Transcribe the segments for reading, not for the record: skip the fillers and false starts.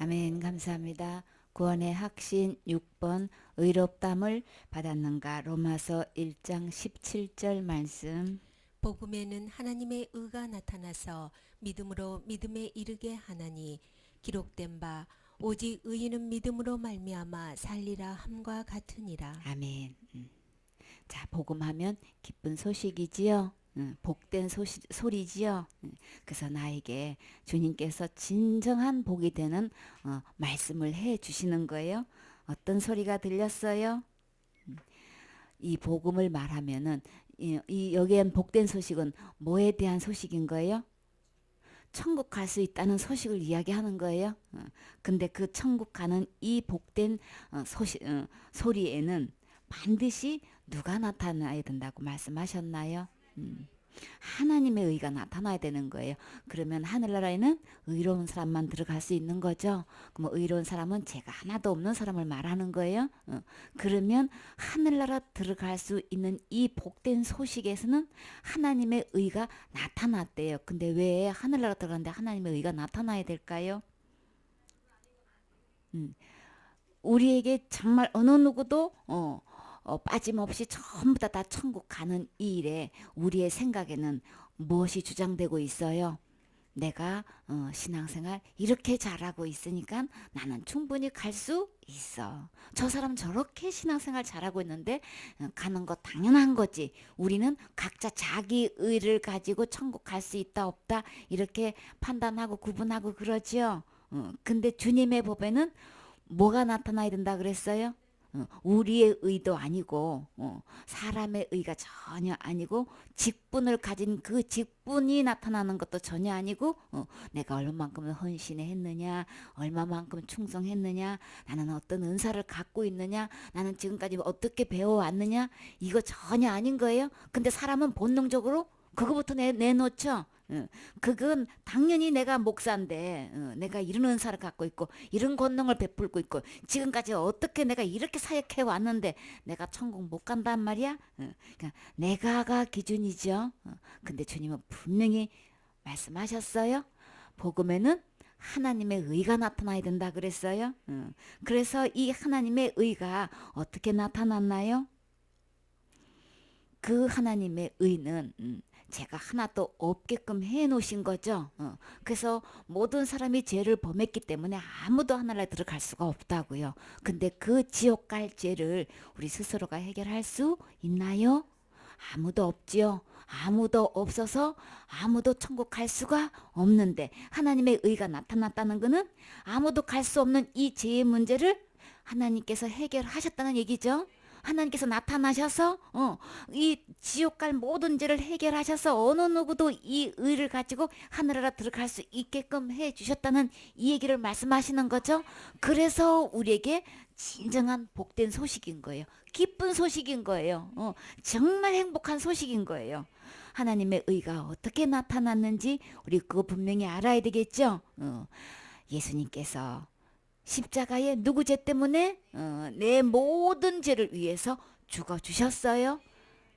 아멘. 감사합니다. 구원의 확신 6번 의롭담을 받았는가? 로마서 1장 17절 말씀. 복음에는 하나님의 의가 나타나서 믿음으로 믿음에 이르게 하나니 기록된 바 오직 의인은 믿음으로 말미암아 살리라 함과 같으니라. 아멘. 자, 복음하면 기쁜 소식이지요. 복된 소리지요. 그래서 나에게 주님께서 진정한 복이 되는 말씀을 해 주시는 거예요. 어떤 소리가 들렸어요? 이 복음을 말하면은 여기엔 복된 소식은 뭐에 대한 소식인 거예요? 천국 갈 수 있다는 소식을 이야기하는 거예요. 근데 그 천국 가는 이 복된 소리에는 반드시 누가 나타나야 된다고 말씀하셨나요? 하나님의 의가 나타나야 되는 거예요. 그러면 하늘나라에는 의로운 사람만 들어갈 수 있는 거죠. 그럼 의로운 사람은 죄가 하나도 없는 사람을 말하는 거예요. 그러면 하늘나라 들어갈 수 있는 이 복된 소식에서는 하나님의 의가 나타났대요. 근데 왜 하늘나라 들어가는데 하나님의 의가 나타나야 될까요? 음, 우리에게 정말 어느 누구도 빠짐없이 전부 다 천국 가는 이 일에 우리의 생각에는 무엇이 주장되고 있어요? 내가 신앙생활 이렇게 잘하고 있으니까 나는 충분히 갈 수 있어. 저 사람 저렇게 신앙생활 잘하고 있는데 가는 거 당연한 거지. 우리는 각자 자기 의를 가지고 천국 갈 수 있다 없다 이렇게 판단하고 구분하고 그러지요. 근데 주님의 법에는 뭐가 나타나야 된다 그랬어요? 우리의 의도 아니고 사람의 의가 전혀 아니고 직분을 가진 그 직분이 나타나는 것도 전혀 아니고 내가 얼마만큼 헌신했느냐, 얼마만큼 충성했느냐, 나는 어떤 은사를 갖고 있느냐, 나는 지금까지 어떻게 배워왔느냐, 이거 전혀 아닌 거예요. 근데 사람은 본능적으로 그거부터 내놓죠. 그건 당연히 내가 목사인데 내가 이런 은사를 갖고 있고 이런 권능을 베풀고 있고 지금까지 어떻게 내가 이렇게 사역해 왔는데 내가 천국 못 간단 말이야. 그러니까 내가가 기준이죠. 근데 주님은 분명히 말씀하셨어요. 복음에는 하나님의 의가 나타나야 된다 그랬어요. 그래서 이 하나님의 의가 어떻게 나타났나요? 그 하나님의 의는 제가 하나도 없게끔 해 놓으신 거죠. 그래서 모든 사람이 죄를 범했기 때문에 아무도 하늘나라에 들어갈 수가 없다고요. 근데 그 지옥 갈 죄를 우리 스스로가 해결할 수 있나요? 아무도 없지요. 아무도 없어서 아무도 천국 갈 수가 없는데 하나님의 의가 나타났다는 것은 아무도 갈 수 없는 이 죄의 문제를 하나님께서 해결하셨다는 얘기죠. 하나님께서 나타나셔서 이 지옥 갈 모든 죄를 해결하셔서 어느 누구도 이 의를 가지고 하늘나라 들어갈 수 있게끔 해 주셨다는 이 얘기를 말씀하시는 거죠. 그래서 우리에게 진정한 복된 소식인 거예요. 기쁜 소식인 거예요. 정말 행복한 소식인 거예요. 하나님의 의가 어떻게 나타났는지 우리 그거 분명히 알아야 되겠죠. 예수님께서 십자가에 누구 죄 때문에 내 모든 죄를 위해서 죽어주셨어요.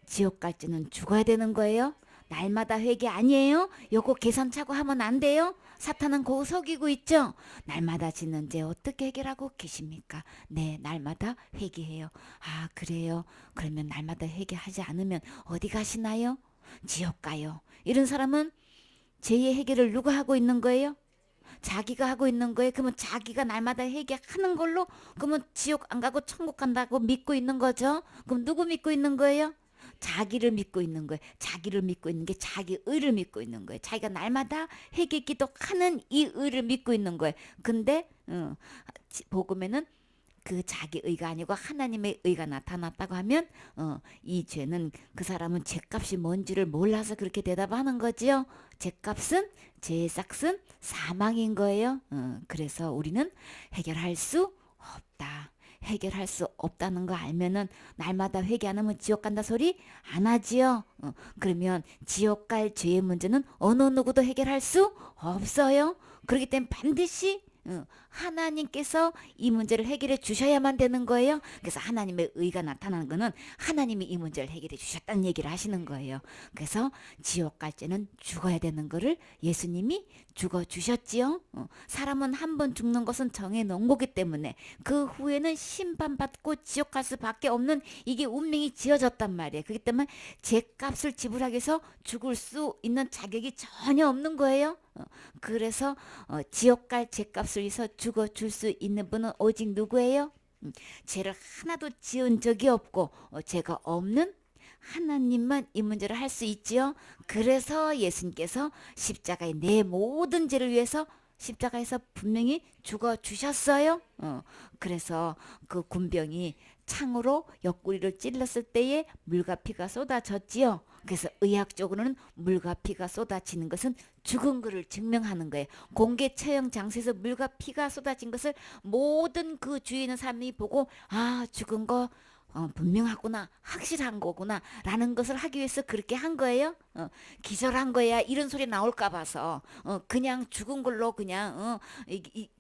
지옥 갈지는 죽어야 되는 거예요. 날마다 회개 아니에요. 요거 계산차고 하면 안 돼요. 사탄은 그거 속이고 있죠. 날마다 짓는 죄 어떻게 해결하고 계십니까? 네, 날마다 회개해요. 아, 그래요. 그러면 날마다 회개하지 않으면 어디 가시나요? 지옥 가요. 이런 사람은 죄의 해결을 누가 하고 있는 거예요? 자기가 하고 있는 거예요. 그러면 자기가 날마다 회개하는 걸로 그러면 지옥 안 가고 천국 간다고 믿고 있는 거죠. 그럼 누구 믿고 있는 거예요? 자기를 믿고 있는 거예요. 자기를 믿고 있는 게 자기 의를 믿고 있는 거예요. 자기가 날마다 회개 기도하는 이 의를 믿고 있는 거예요. 근데 복음에는 그 자기 의가 아니고 하나님의 의가 나타났다고 하면 이 죄는 그 사람은 죄값이 뭔지를 몰라서 그렇게 대답하는 거지요. 죄값은 죄의 싹은 사망인 거예요. 그래서 우리는 해결할 수 없다. 해결할 수 없다는 거 알면은 날마다 회개 안 하면 지옥 간다 소리 안 하지요. 그러면 지옥 갈 죄의 문제는 어느 누구도 해결할 수 없어요. 그렇기 때문에 반드시 하나님께서 이 문제를 해결해 주셔야만 되는 거예요. 그래서 하나님의 의가 나타나는 거는 하나님이 이 문제를 해결해 주셨다는 얘기를 하시는 거예요. 그래서 지옥 갈 죄는 죽어야 되는 거를 예수님이 죽어 주셨지요. 사람은 한 번 죽는 것은 정해 놓은 거기 때문에 그 후에는 심판받고 지옥 갈 수밖에 없는 이게 운명이 지어졌단 말이에요. 그렇기 때문에 죄값을 지불하기 위해서 죽을 수 있는 자격이 전혀 없는 거예요. 그래서 지옥 갈 죄값을 위해서 죽어 줄 수 있는 분은 오직 누구예요? 죄를 하나도 지은 적이 없고 죄가 없는 하나님만 이 문제를 할 수 있지요. 그래서 예수님께서 십자가에 내 모든 죄를 위해서 십자가에서 분명히 죽어 주셨어요. 그래서 그 군병이 창으로 옆구리를 찔렀을 때에 물과 피가 쏟아졌지요. 그래서 의학적으로는 물과 피가 쏟아지는 것은 죽은 것을 증명하는 거예요. 공개 처형 장소에서 물과 피가 쏟아진 것을 모든 그 주위에 있는 사람이 보고 아 죽은 거 분명하구나 확실한 거구나 라는 것을 하기 위해서 그렇게 한 거예요. 기절한 거야 이런 소리 나올까 봐서 그냥 죽은 걸로 그냥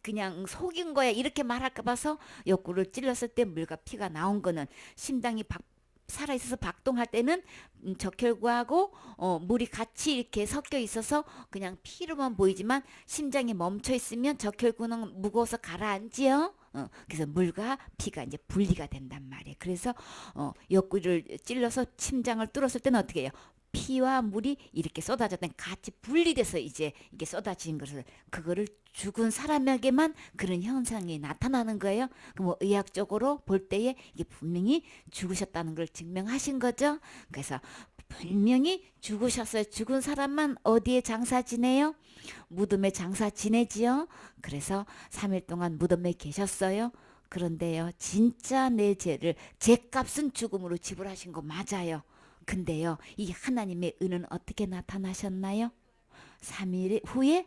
그냥 속인 거야 이렇게 말할까 봐서 옆구리를 찔렀을 때 물과 피가 나온 거는 심장이 살아있어서 박동할 때는 적혈구하고 물이 같이 이렇게 섞여 있어서 그냥 피로만 보이지만 심장이 멈춰 있으면 적혈구는 무거워서 가라앉지요. 그래서 물과 피가 이제 분리가 된단 말이에요. 그래서 옆구리를 찔러서 심장을 뚫었을 때는 어떻게 해요? 피와 물이 이렇게 쏟아졌던 같이 분리돼서 이제 이게 쏟아지는 것을 그거를 죽은 사람에게만 그런 현상이 나타나는 거예요. 그럼 뭐 의학적으로 볼 때에 이게 분명히 죽으셨다는 걸 증명하신 거죠. 그래서 분명히 죽으셨어요. 죽은 사람만 어디에 장사 지내요? 무덤에 장사 지내지요. 그래서 3일 동안 무덤에 계셨어요. 그런데요, 진짜 내 죄를 죄값은 죽음으로 지불하신 거 맞아요. 근데요, 이 하나님의 은은 어떻게 나타나셨나요? 3일 후에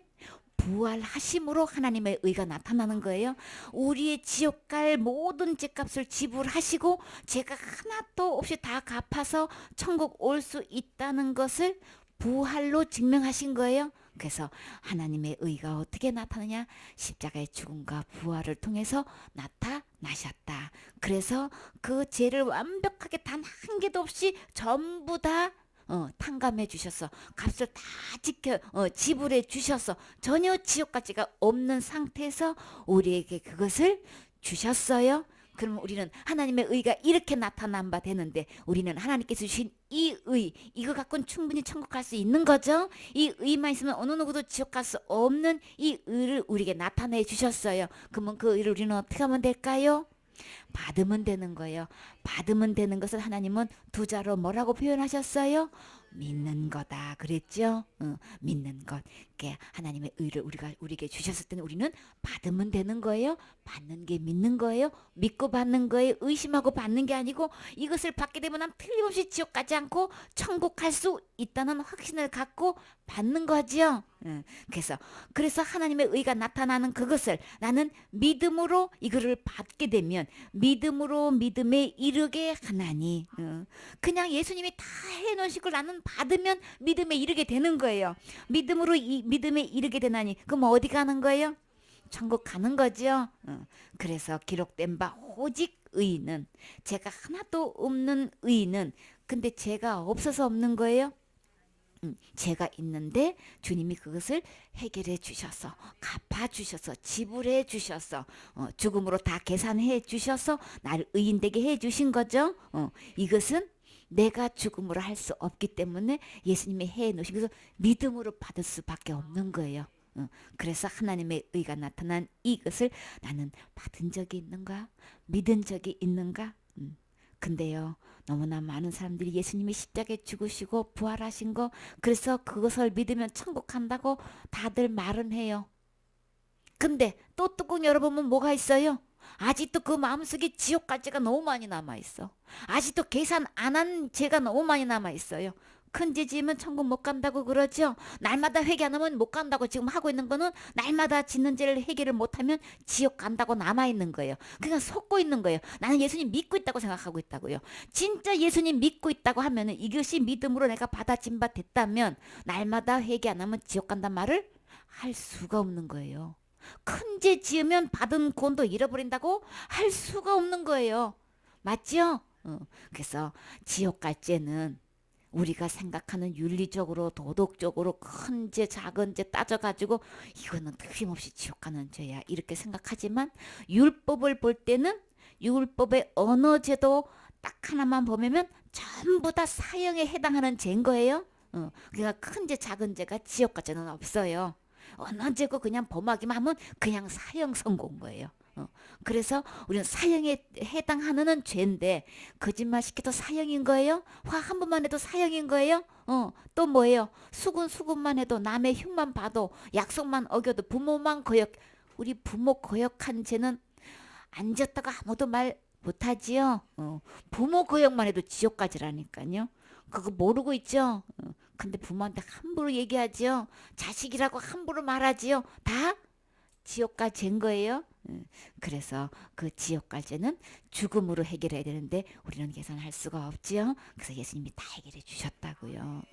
부활하심으로 하나님의 의가 나타나는 거예요. 우리의 지옥 갈 모든 죄값을 지불하시고 죄가 하나도 없이 다 갚아서 천국 올 수 있다는 것을 부활로 증명하신 거예요. 그래서 하나님의 의가 어떻게 나타나냐? 십자가의 죽음과 부활을 통해서 나타나셨다. 그래서 그 죄를 완벽하게 단 한 개도 없이 전부 다 탕감해 주셔서 값을 다 지불해 주셔서 전혀 지옥가치가 없는 상태에서 우리에게 그것을 주셨어요. 그럼 우리는 하나님의 의가 이렇게 나타난 바 되는데 우리는 하나님께서 주신 이 의, 이거 갖고는 충분히 천국 갈 수 있는 거죠. 이 의만 있으면 어느 누구도 지옥 갈 수 없는 이 의를 우리에게 나타내 주셨어요. 그러면 그 의를 우리는 어떻게 하면 될까요? 받으면 되는 거예요. 받으면 되는 것을 하나님은 두 자로 뭐라고 표현하셨어요? 믿는 거다 그랬죠. 믿는 것. 하나님의 의를 우리에게 주셨을 때는 우리는 받으면 되는 거예요. 받는 게 믿는 거예요. 믿고 받는 거예요. 의심하고 받는 게 아니고 이것을 받게 되면 난 틀림없이 지옥 가지 않고 천국 갈 수 있다는 확신을 갖고 받는 거지요. 그래서 하나님의 의가 나타나는 그것을 나는 믿음으로 이거를 받게 되면 믿음으로 믿음에 이르게 하나니 그냥 예수님이 다 해놓으신 걸 나는 받으면 믿음에 이르게 되는 거예요. 믿음으로 믿음에 이르게 되나니 그럼 어디 가는 거예요? 천국 가는 거죠. 그래서 기록된 바 오직 의인은 죄가 하나도 없는 의인은 근데 죄가 없어서 없는 거예요. 죄가 있는데 주님이 그것을 해결해 주셔서 갚아 주셔서 지불해 주셔서 죽음으로 다 계산해 주셔서 나를 의인 되게 해 주신 거죠. 이것은 내가 죽음으로 할 수 없기 때문에 예수님이 해 놓으신 것을 믿음으로 받을 수밖에 없는 거예요. 그래서 하나님의 의가 나타난 이것을 나는 받은 적이 있는가? 믿은 적이 있는가? 근데요, 너무나 많은 사람들이 예수님이 십자가에 죽으시고 부활하신 거 그래서 그것을 믿으면 천국 간다고 다들 말은 해요. 근데 또 뚜껑 열어보면 뭐가 있어요? 아직도 그 마음속에 지옥까지가 너무 많이 남아있어. 아직도 계산 안 한 죄가 너무 많이 남아있어요. 큰 죄 지으면 천국 못 간다고 그러죠. 날마다 회개 안 하면 못 간다고 지금 하고 있는 거는 날마다 짓는 죄를 해결을 못하면 지옥 간다고 남아있는 거예요. 그냥 속고 있는 거예요. 나는 예수님 믿고 있다고 생각하고 있다고요. 진짜 예수님 믿고 있다고 하면 이것이 믿음으로 내가 받아진 바 됐다면 날마다 회개 안 하면 지옥 간단 말을 할 수가 없는 거예요. 큰 죄 지으면 받은 구원도 잃어버린다고 할 수가 없는 거예요. 맞죠? 그래서 지옥 갈 죄는 우리가 생각하는 윤리적으로 도덕적으로 큰 죄 작은 죄 따져가지고 이거는 틀림없이 지옥 가는 죄야 이렇게 생각하지만 율법을 볼 때는 율법의 어느 죄도 딱 하나만 보면 전부 다 사형에 해당하는 죄인 거예요. 그러니까 큰 죄 작은 죄가 지옥 갈 죄는 없어요. 어느 죄고 그냥 범하기만 하면 그냥 사형 선고인 거예요. 그래서 우리는 사형에 해당하는 죄인데 거짓말 시켜도 사형인 거예요? 화 한 번만 해도 사형인 거예요? 또 뭐예요? 수군만 해도 남의 흉만 봐도 약속만 어겨도 부모만 거역 우리 부모 거역한 죄는 안 지었다가 아무도 말 못하지요. 부모 거역만 해도 지옥 가지라니까요. 그거 모르고 있죠? 근데 부모한테 함부로 얘기하지요. 자식이라고 함부로 말하지요. 다 지옥 갈 죄인 거예요. 그래서 그 지옥 갈 죄는 죽음으로 해결해야 되는데 우리는 계산할 수가 없지요. 그래서 예수님이 다 해결해 주셨다고요.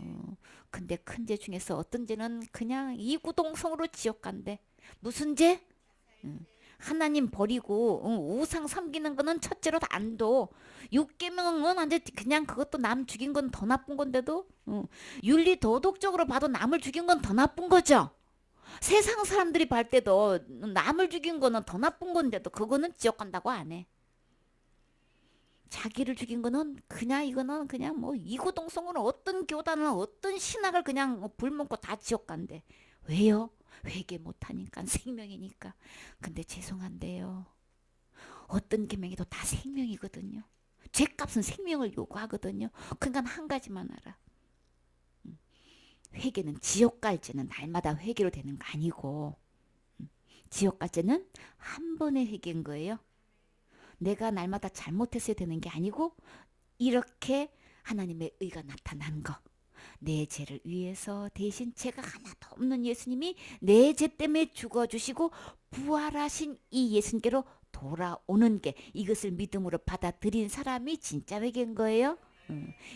근데 큰 죄 중에서 어떤 죄는 그냥 이구동성으로 지옥 간대. 무슨 죄? 하나님 버리고 우상 섬기는 거는 첫째로 안 둬. 육계명은 완전 그냥 그것도 남 죽인 건 더 나쁜 건데도 윤리 도덕적으로 봐도 남을 죽인 건 더 나쁜 거죠. 세상 사람들이 볼 때도 남을 죽인 거는 더 나쁜 건데도 그거는 지옥 간다고 안 해. 자기를 죽인 거는 그냥 이거는 그냥 뭐 이구동성으로 어떤 교단은 어떤 신학을 그냥 불먹고 다 지옥 간대. 왜요? 회개 못하니까 생명이니까. 근데 죄송한데요. 어떤 계명에도 다 생명이거든요. 죄값은 생명을 요구하거든요. 그러니까 한 가지만 알아. 회개는 지옥 갈 죄는 날마다 회개로 되는 거 아니고 지옥 갈 죄는 한 번의 회개인 거예요. 내가 날마다 잘못했어야 되는 게 아니고 이렇게 하나님의 의가 나타난 거. 내 죄를 위해서 대신 죄가 하나도 없는 예수님이 내 죄 때문에 죽어주시고 부활하신 이 예수님께로 돌아오는 게 이것을 믿음으로 받아들인 사람이 진짜 회개인 거예요.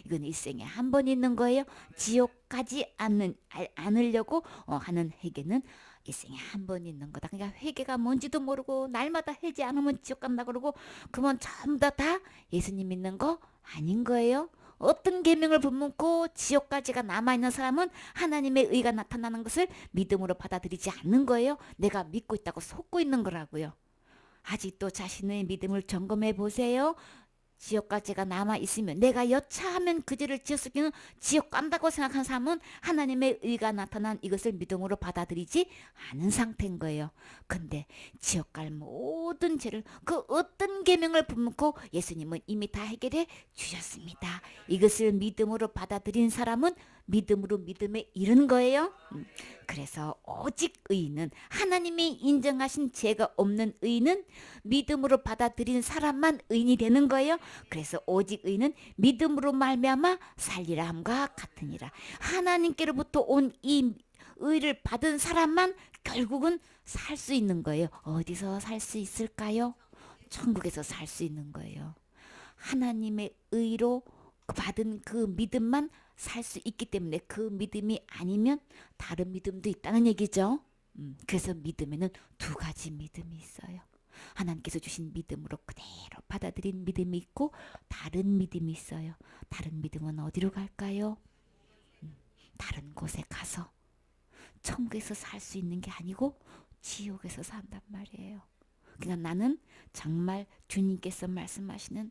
이건 일생에 한 번 있는 거예요. 지옥 가지 않으려고 하는 회개는 일생에 한 번 있는 거다. 그러니까 회개가 뭔지도 모르고 날마다 하지 않으면 지옥 간다 그러고 그러면 전부 다 예수님 믿는 거 아닌 거예요. 어떤 계명을 붙먹고 지옥까지가 남아있는 사람은 하나님의 의가 나타나는 것을 믿음으로 받아들이지 않는 거예요. 내가 믿고 있다고 속고 있는 거라고요. 아직도 자신의 믿음을 점검해 보세요. 지옥까지가 남아있으면 내가 여차하면 그 죄를 지었을 때는 지옥 간다고 생각한 사람은 하나님의 의가 나타난 이것을 믿음으로 받아들이지 않은 상태인 거예요. 근데 지옥 갈 모든 죄를 그 어떤 계명을 붙먹고 예수님은 이미 다 해결해 주셨습니다. 이것을 믿음으로 받아들인 사람은 믿음으로 믿음에 이른 거예요. 그래서 오직 의인은 하나님이 인정하신 죄가 없는 의인은 믿음으로 받아들인 사람만 의인이 되는 거예요. 그래서 오직 의인은 믿음으로 말미암아 살리라 함과 같으니라. 하나님께로부터 온 이 의를 받은 사람만 결국은 살 수 있는 거예요. 어디서 살 수 있을까요? 천국에서 살 수 있는 거예요. 하나님의 의로 받은 그 믿음만 살 수 있기 때문에 그 믿음이 아니면 다른 믿음도 있다는 얘기죠. 그래서 믿음에는 두 가지 믿음이 있어요. 하나님께서 주신 믿음으로 그대로 받아들인 믿음이 있고 다른 믿음이 있어요. 다른 믿음은 어디로 갈까요? 다른 곳에 가서 천국에서 살 수 있는 게 아니고 지옥에서 산단 말이에요. 그러니까 나는 정말 주님께서 말씀하시는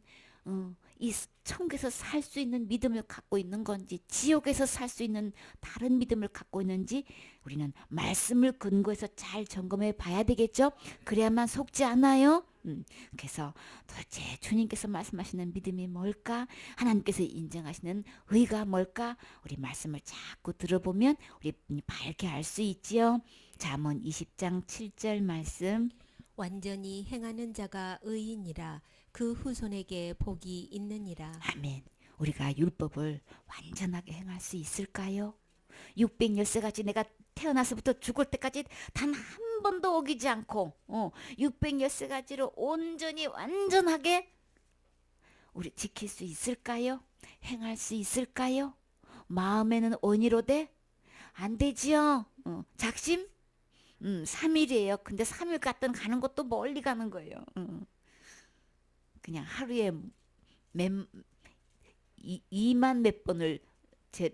이 천국에서 살 수 있는 믿음을 갖고 있는 건지 지옥에서 살 수 있는 다른 믿음을 갖고 있는지 우리는 말씀을 근거해서 잘 점검해 봐야 되겠죠. 그래야만 속지 않아요. 그래서 도대체 주님께서 말씀하시는 믿음이 뭘까? 하나님께서 인정하시는 의가 뭘까? 우리 말씀을 자꾸 들어보면 우리 밝게 알 수 있지요. 잠언 20장 7절 말씀. 완전히 행하는 자가 의인이라 그 후손에게 복이 있느니라. 아멘. 우리가 율법을 완전하게 행할 수 있을까요? 613가지 내가 태어나서부터 죽을 때까지 단 한 번도 어기지 않고 613가지로 온전히 완전하게 우리 지킬 수 있을까요? 행할 수 있을까요? 마음에는 온이로되 안 되지요. 작심? 3일이에요. 근데 3일 갔던 가는 것도 멀리 가는 거예요. 그냥 하루에 2만 몇 번을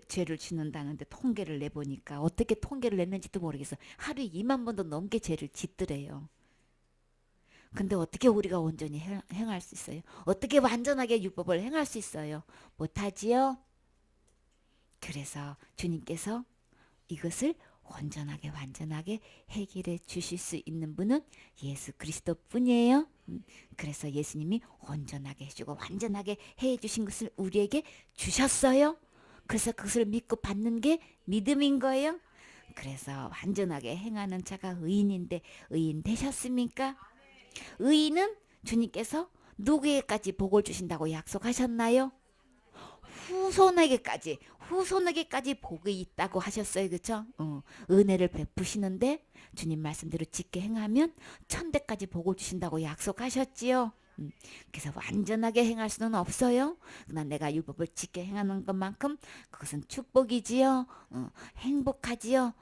죄를 짓는다는데 통계를 내보니까 어떻게 통계를 냈는지도 모르겠어. 하루에 2만 번도 넘게 죄를 짓더래요. 근데 어떻게 우리가 온전히 행할 수 있어요? 어떻게 완전하게 율법을 행할 수 있어요? 못하지요? 그래서 주님께서 이것을 온전하게 완전하게 해결해 주실 수 있는 분은 예수 그리스도 뿐이에요. 그래서 예수님이 온전하게 해주고 완전하게 해주신 것을 우리에게 주셨어요. 그래서 그것을 믿고 받는 게 믿음인 거예요. 그래서 완전하게 행하는 자가 의인인데 의인 되셨습니까? 의인은 주님께서 누구에게까지 복을 주신다고 약속하셨나요? 후손에게까지 복이 있다고 하셨어요. 그렇죠? 은혜를 베푸시는데 주님 말씀대로 짓게 행하면 천대까지 복을 주신다고 약속하셨지요. 그래서 완전하게 행할 수는 없어요. 그러나 내가 율법을 짓게 행하는 것만큼 그것은 축복이지요. 행복하지요.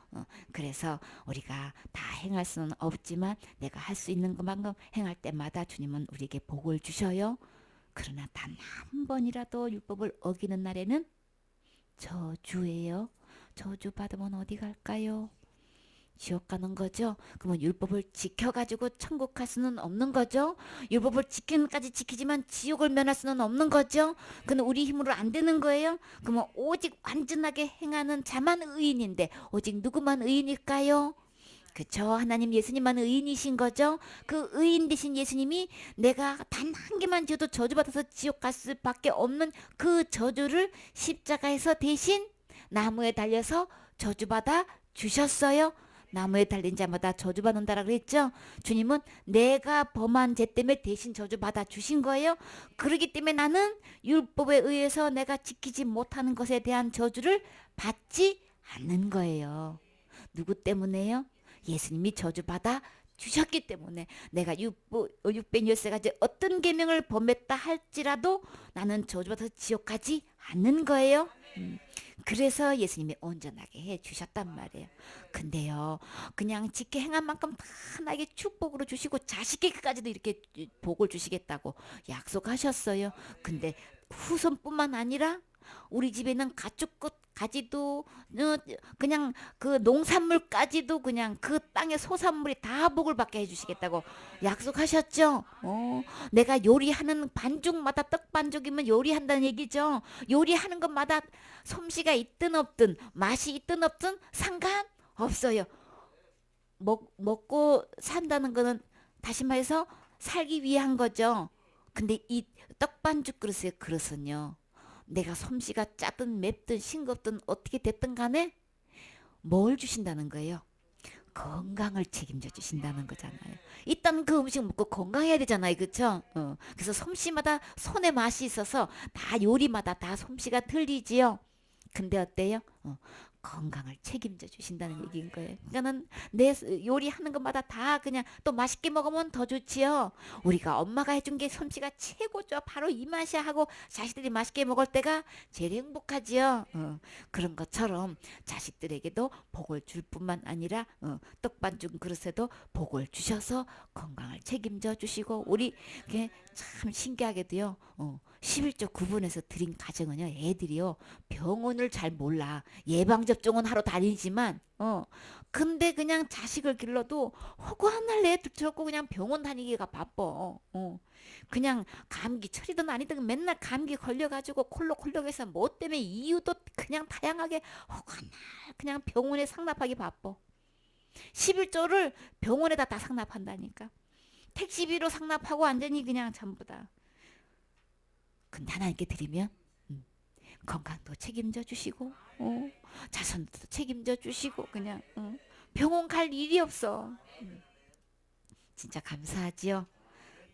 그래서 우리가 다 행할 수는 없지만 내가 할 수 있는 것만큼 행할 때마다 주님은 우리에게 복을 주셔요. 그러나 단 한 번이라도 율법을 어기는 날에는 저주예요. 저주 받으면 어디 갈까요? 지옥 가는 거죠. 그러면 율법을 지켜가지고 천국 갈 수는 없는 거죠. 율법을 지키는까지 지키지만 지옥을 면할 수는 없는 거죠. 그건 우리 힘으로 안 되는 거예요. 그러면 오직 완전하게 행하는 자만 의인인데 오직 누구만 의인일까요? 그쵸. 하나님 예수님만 의인이신 거죠. 그 의인 되신 예수님이 내가 단 한 개만 지어도 저주받아서 지옥 갈 수밖에 없는 그 저주를 십자가에서 대신 나무에 달려서 저주받아 주셨어요. 나무에 달린 자마다 저주받는다라 그랬죠. 주님은 내가 범한 죄 때문에 대신 저주받아 주신 거예요. 그러기 때문에 나는 율법에 의해서 내가 지키지 못하는 것에 대한 저주를 받지 않는 거예요. 누구 때문에요? 예수님이 저주받아 주셨기 때문에 내가 613가지 어떤 계명을 범했다 할지라도 나는 저주받아서 지옥 가지 않는 거예요. 그래서 예수님이 온전하게 해 주셨단 말이에요. 근데요, 그냥 지켜 행한 만큼 다 나에게 축복으로 주시고 자식에게까지도 이렇게 복을 주시겠다고 약속하셨어요. 근데 후손뿐만 아니라 우리 집에 있는 가축까지도 그냥 그 농산물까지도 그냥 그 땅의 소산물이 다 복을 받게 해주시겠다고 약속하셨죠. 내가 요리하는 반죽마다 떡 반죽이면 요리한다는 얘기죠. 요리하는 것마다 솜씨가 있든 없든 맛이 있든 없든 상관없어요. 먹고 산다는 거는 다시 말해서 살기 위한 거죠. 근데 이 떡반죽 그릇의 그릇은요. 내가 솜씨가 짜든 맵든 싱겁든 어떻게 됐든 간에 뭘 주신다는 거예요? 건강을 책임져 주신다는 거잖아요. 일단 그 음식 먹고 건강해야 되잖아요. 그렇죠? 그래서 솜씨마다 손의 맛이 있어서 다 요리마다 다 솜씨가 틀리지요. 근데 어때요? 건강을 책임져 주신다는 얘기인 거예요. 그러니까는 내 요리하는 것마다 다 그냥 또 맛있게 먹으면 더 좋지요. 우리가 엄마가 해준 게 솜씨가 최고죠. 바로 이 맛이야 하고 자식들이 맛있게 먹을 때가 제일 행복하지요. 그런 것처럼 자식들에게도 복을 줄 뿐만 아니라 떡반죽 그릇에도 복을 주셔서 건강을 책임져 주시고 우리 참 신기하게도요. 11조 구분해서 드린 가정은요. 애들이요. 병원을 잘 몰라. 예방접종은 하러 다니지만 근데 그냥 자식을 길러도 허구한 날 애들 들었고 그냥 병원 다니기가 바빠. 그냥 감기 철이든 아니든 맨날 감기 걸려가지고 콜록콜록해서 뭐 때문에 이유도 그냥 다양하게 허구한 날 그냥 병원에 상납하기 바빠. 11조를 병원에다 다 상납한다니까. 택시비로 상납하고 완전히 그냥 전부 다. 근데 하나님께 드리면 건강도 책임져 주시고 자손도 책임져 주시고 그냥 병원 갈 일이 없어. 진짜 감사하지요.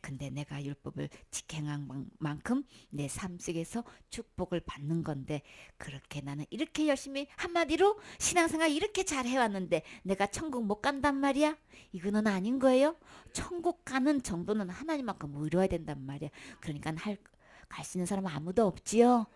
근데 내가 율법을 지켜한 만큼 내 삶 속에서 축복을 받는 건데 그렇게 나는 이렇게 열심히 한마디로 신앙생활 이렇게 잘 해왔는데 내가 천국 못 간단 말이야? 이거는 아닌 거예요. 천국 가는 정도는 하나님만큼 의로워야 된단 말이야. 그러니까 갈 수 있는 사람은 아무도 없지요.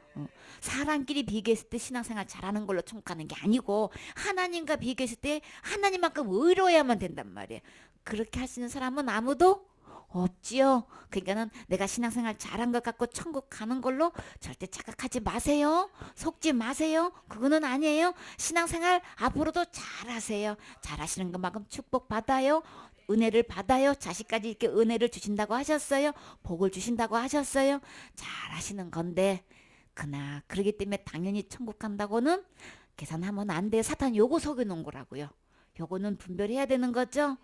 사람끼리 비교했을 때 신앙생활 잘하는 걸로 천국 가는 게 아니고 하나님과 비교했을 때 하나님만큼 의로워야만 된단 말이에요. 그렇게 할 수 있는 사람은 아무도 없지요. 그러니까는 내가 신앙생활 잘한 것 같고 천국 가는 걸로 절대 착각하지 마세요. 속지 마세요. 그거는 아니에요. 신앙생활 앞으로도 잘하세요. 잘하시는 것만큼 축복 받아요. 은혜를 받아요. 자식까지 이렇게 은혜를 주신다고 하셨어요. 복을 주신다고 하셨어요. 잘하시는 건데 그러기 때문에 당연히 천국 간다고는 계산하면 안 돼요. 사탄 요거 속여놓은 거라고요. 요거는 분별해야 되는 거죠.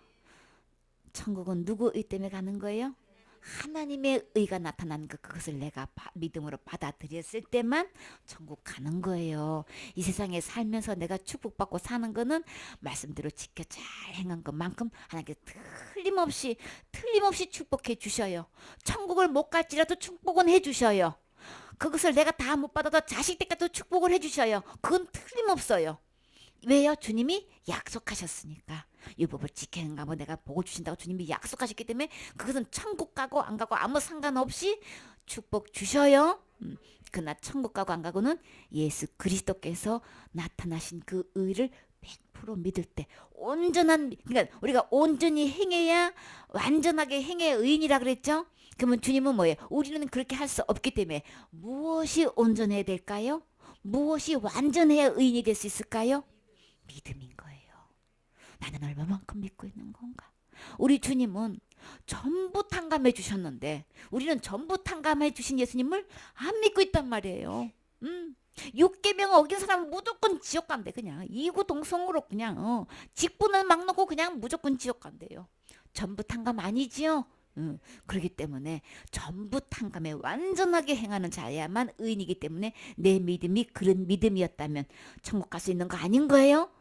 천국은 누구 의 때문에 가는 거예요? 하나님의 의가 나타나는 것, 그것을 내가 믿음으로 받아들였을 때만 천국 가는 거예요. 이 세상에 살면서 내가 축복받고 사는 거는 말씀대로 지켜 잘 행한 것만큼 하나님께서 틀림없이 축복해 주셔요. 천국을 못 갈지라도 축복은 해 주셔요. 그것을 내가 다 못 받아도 자식 때까지도 축복을 해 주셔요. 그건 틀림없어요. 왜요? 주님이 약속하셨으니까. 율법을 지키는 가면 내가 복을 주신다고 주님이 약속하셨기 때문에 그것은 천국 가고 안 가고 아무 상관없이 축복 주셔요. 그러나 천국 가고 안 가고는 예수 그리스도께서 나타나신 그 의를 100% 믿을 때 그러니까 우리가 온전히 행해야 완전하게 행해 의인이라 그랬죠. 그러면 주님은 뭐예요? 우리는 그렇게 할 수 없기 때문에 무엇이 온전해야 될까요? 무엇이 완전해야 의인이 될 수 있을까요? 믿음인 거예요. 나는 얼마만큼 믿고 있는 건가? 우리 주님은 전부 탕감해 주셨는데 우리는 전부 탕감해 주신 예수님을 안 믿고 있단 말이에요. 6계명 어긴 사람은 무조건 지옥 간대. 그냥 이구동성으로 그냥 직분을 막 놓고 그냥 무조건 지옥 간대요. 전부 탕감 아니지요? 그렇기 때문에 전부 탕감에 완전하게 행하는 자야만 의인이기 때문에 내 믿음이 그런 믿음이었다면 천국 갈 수 있는 거 아닌 거예요?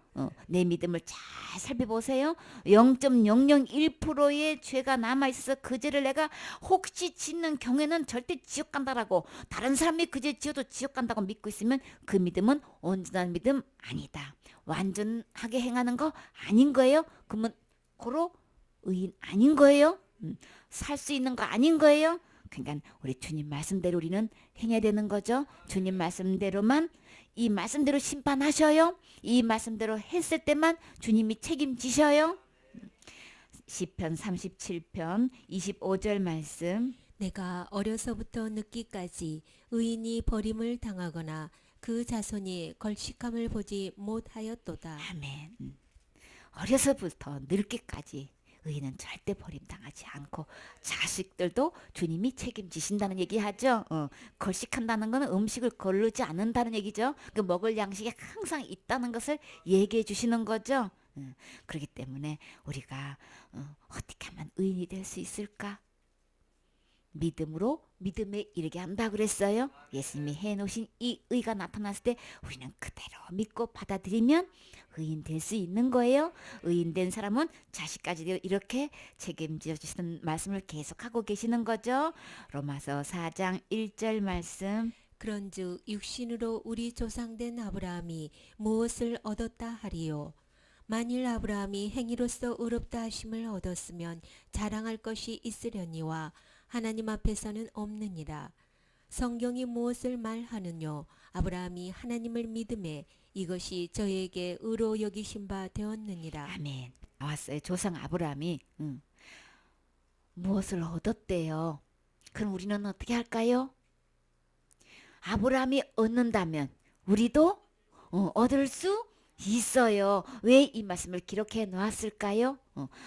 내 믿음을 잘 살펴보세요. 0.001%의 죄가 남아있어서 그 죄를 내가 혹시 짓는 경우에는 절대 지옥 간다라고, 다른 사람이 그 죄 지어도 지옥 간다고 믿고 있으면 그 믿음은 온전한 믿음 아니다. 완전하게 행하는 거 아닌 거예요. 그러면 고로 의인 아닌 거예요. 살 수 있는 거 아닌 거예요. 그러니까 우리 주님 말씀대로 우리는 행해야 되는 거죠. 주님 말씀대로만, 이 말씀대로 심판하셔요. 이 말씀대로 했을 때만 주님이 책임지셔요. 시편 37편 25절 말씀. 내가 어려서부터 늙기까지 의인이 버림을 당하거나 그 자손이 걸식함을 보지 못하였도다. 아멘. 어려서부터 늙기까지 의인은 절대 버림당하지 않고 자식들도 주님이 책임지신다는 얘기하죠. 걸식한다는 것은 음식을 거르지 않는다는 얘기죠. 그 먹을 양식이 항상 있다는 것을 얘기해 주시는 거죠. 그렇기 때문에 우리가 어떻게 하면 의인이 될 수 있을까? 믿음으로 믿음에 이르게 한다 그랬어요. 예수님이 해놓으신 이 의가 나타났을 때 우리는 그대로 믿고 받아들이면 의인 될 수 있는 거예요. 의인 된 사람은 자식까지도 이렇게 책임져 주시는 말씀을 계속하고 계시는 거죠. 로마서 4장 1절 말씀. 그런즉 육신으로 우리 조상된 아브라함이 무엇을 얻었다 하리요? 만일 아브라함이 행위로서 의롭다 하심을 얻었으면 자랑할 것이 있으려니와 하나님 앞에서는 없느니라. 성경이 무엇을 말하느뇨? 아브라함이 하나님을 믿음에 이것이 저에게 의로 여기신 바 되었느니라. 아멘. 나왔어요. 조상 아브라함이 무엇을 얻었대요. 그럼 우리는 어떻게 할까요? 아브라함이 얻는다면 우리도 얻을 수 있어요. 왜 이 말씀을 기록해 놓았을까요?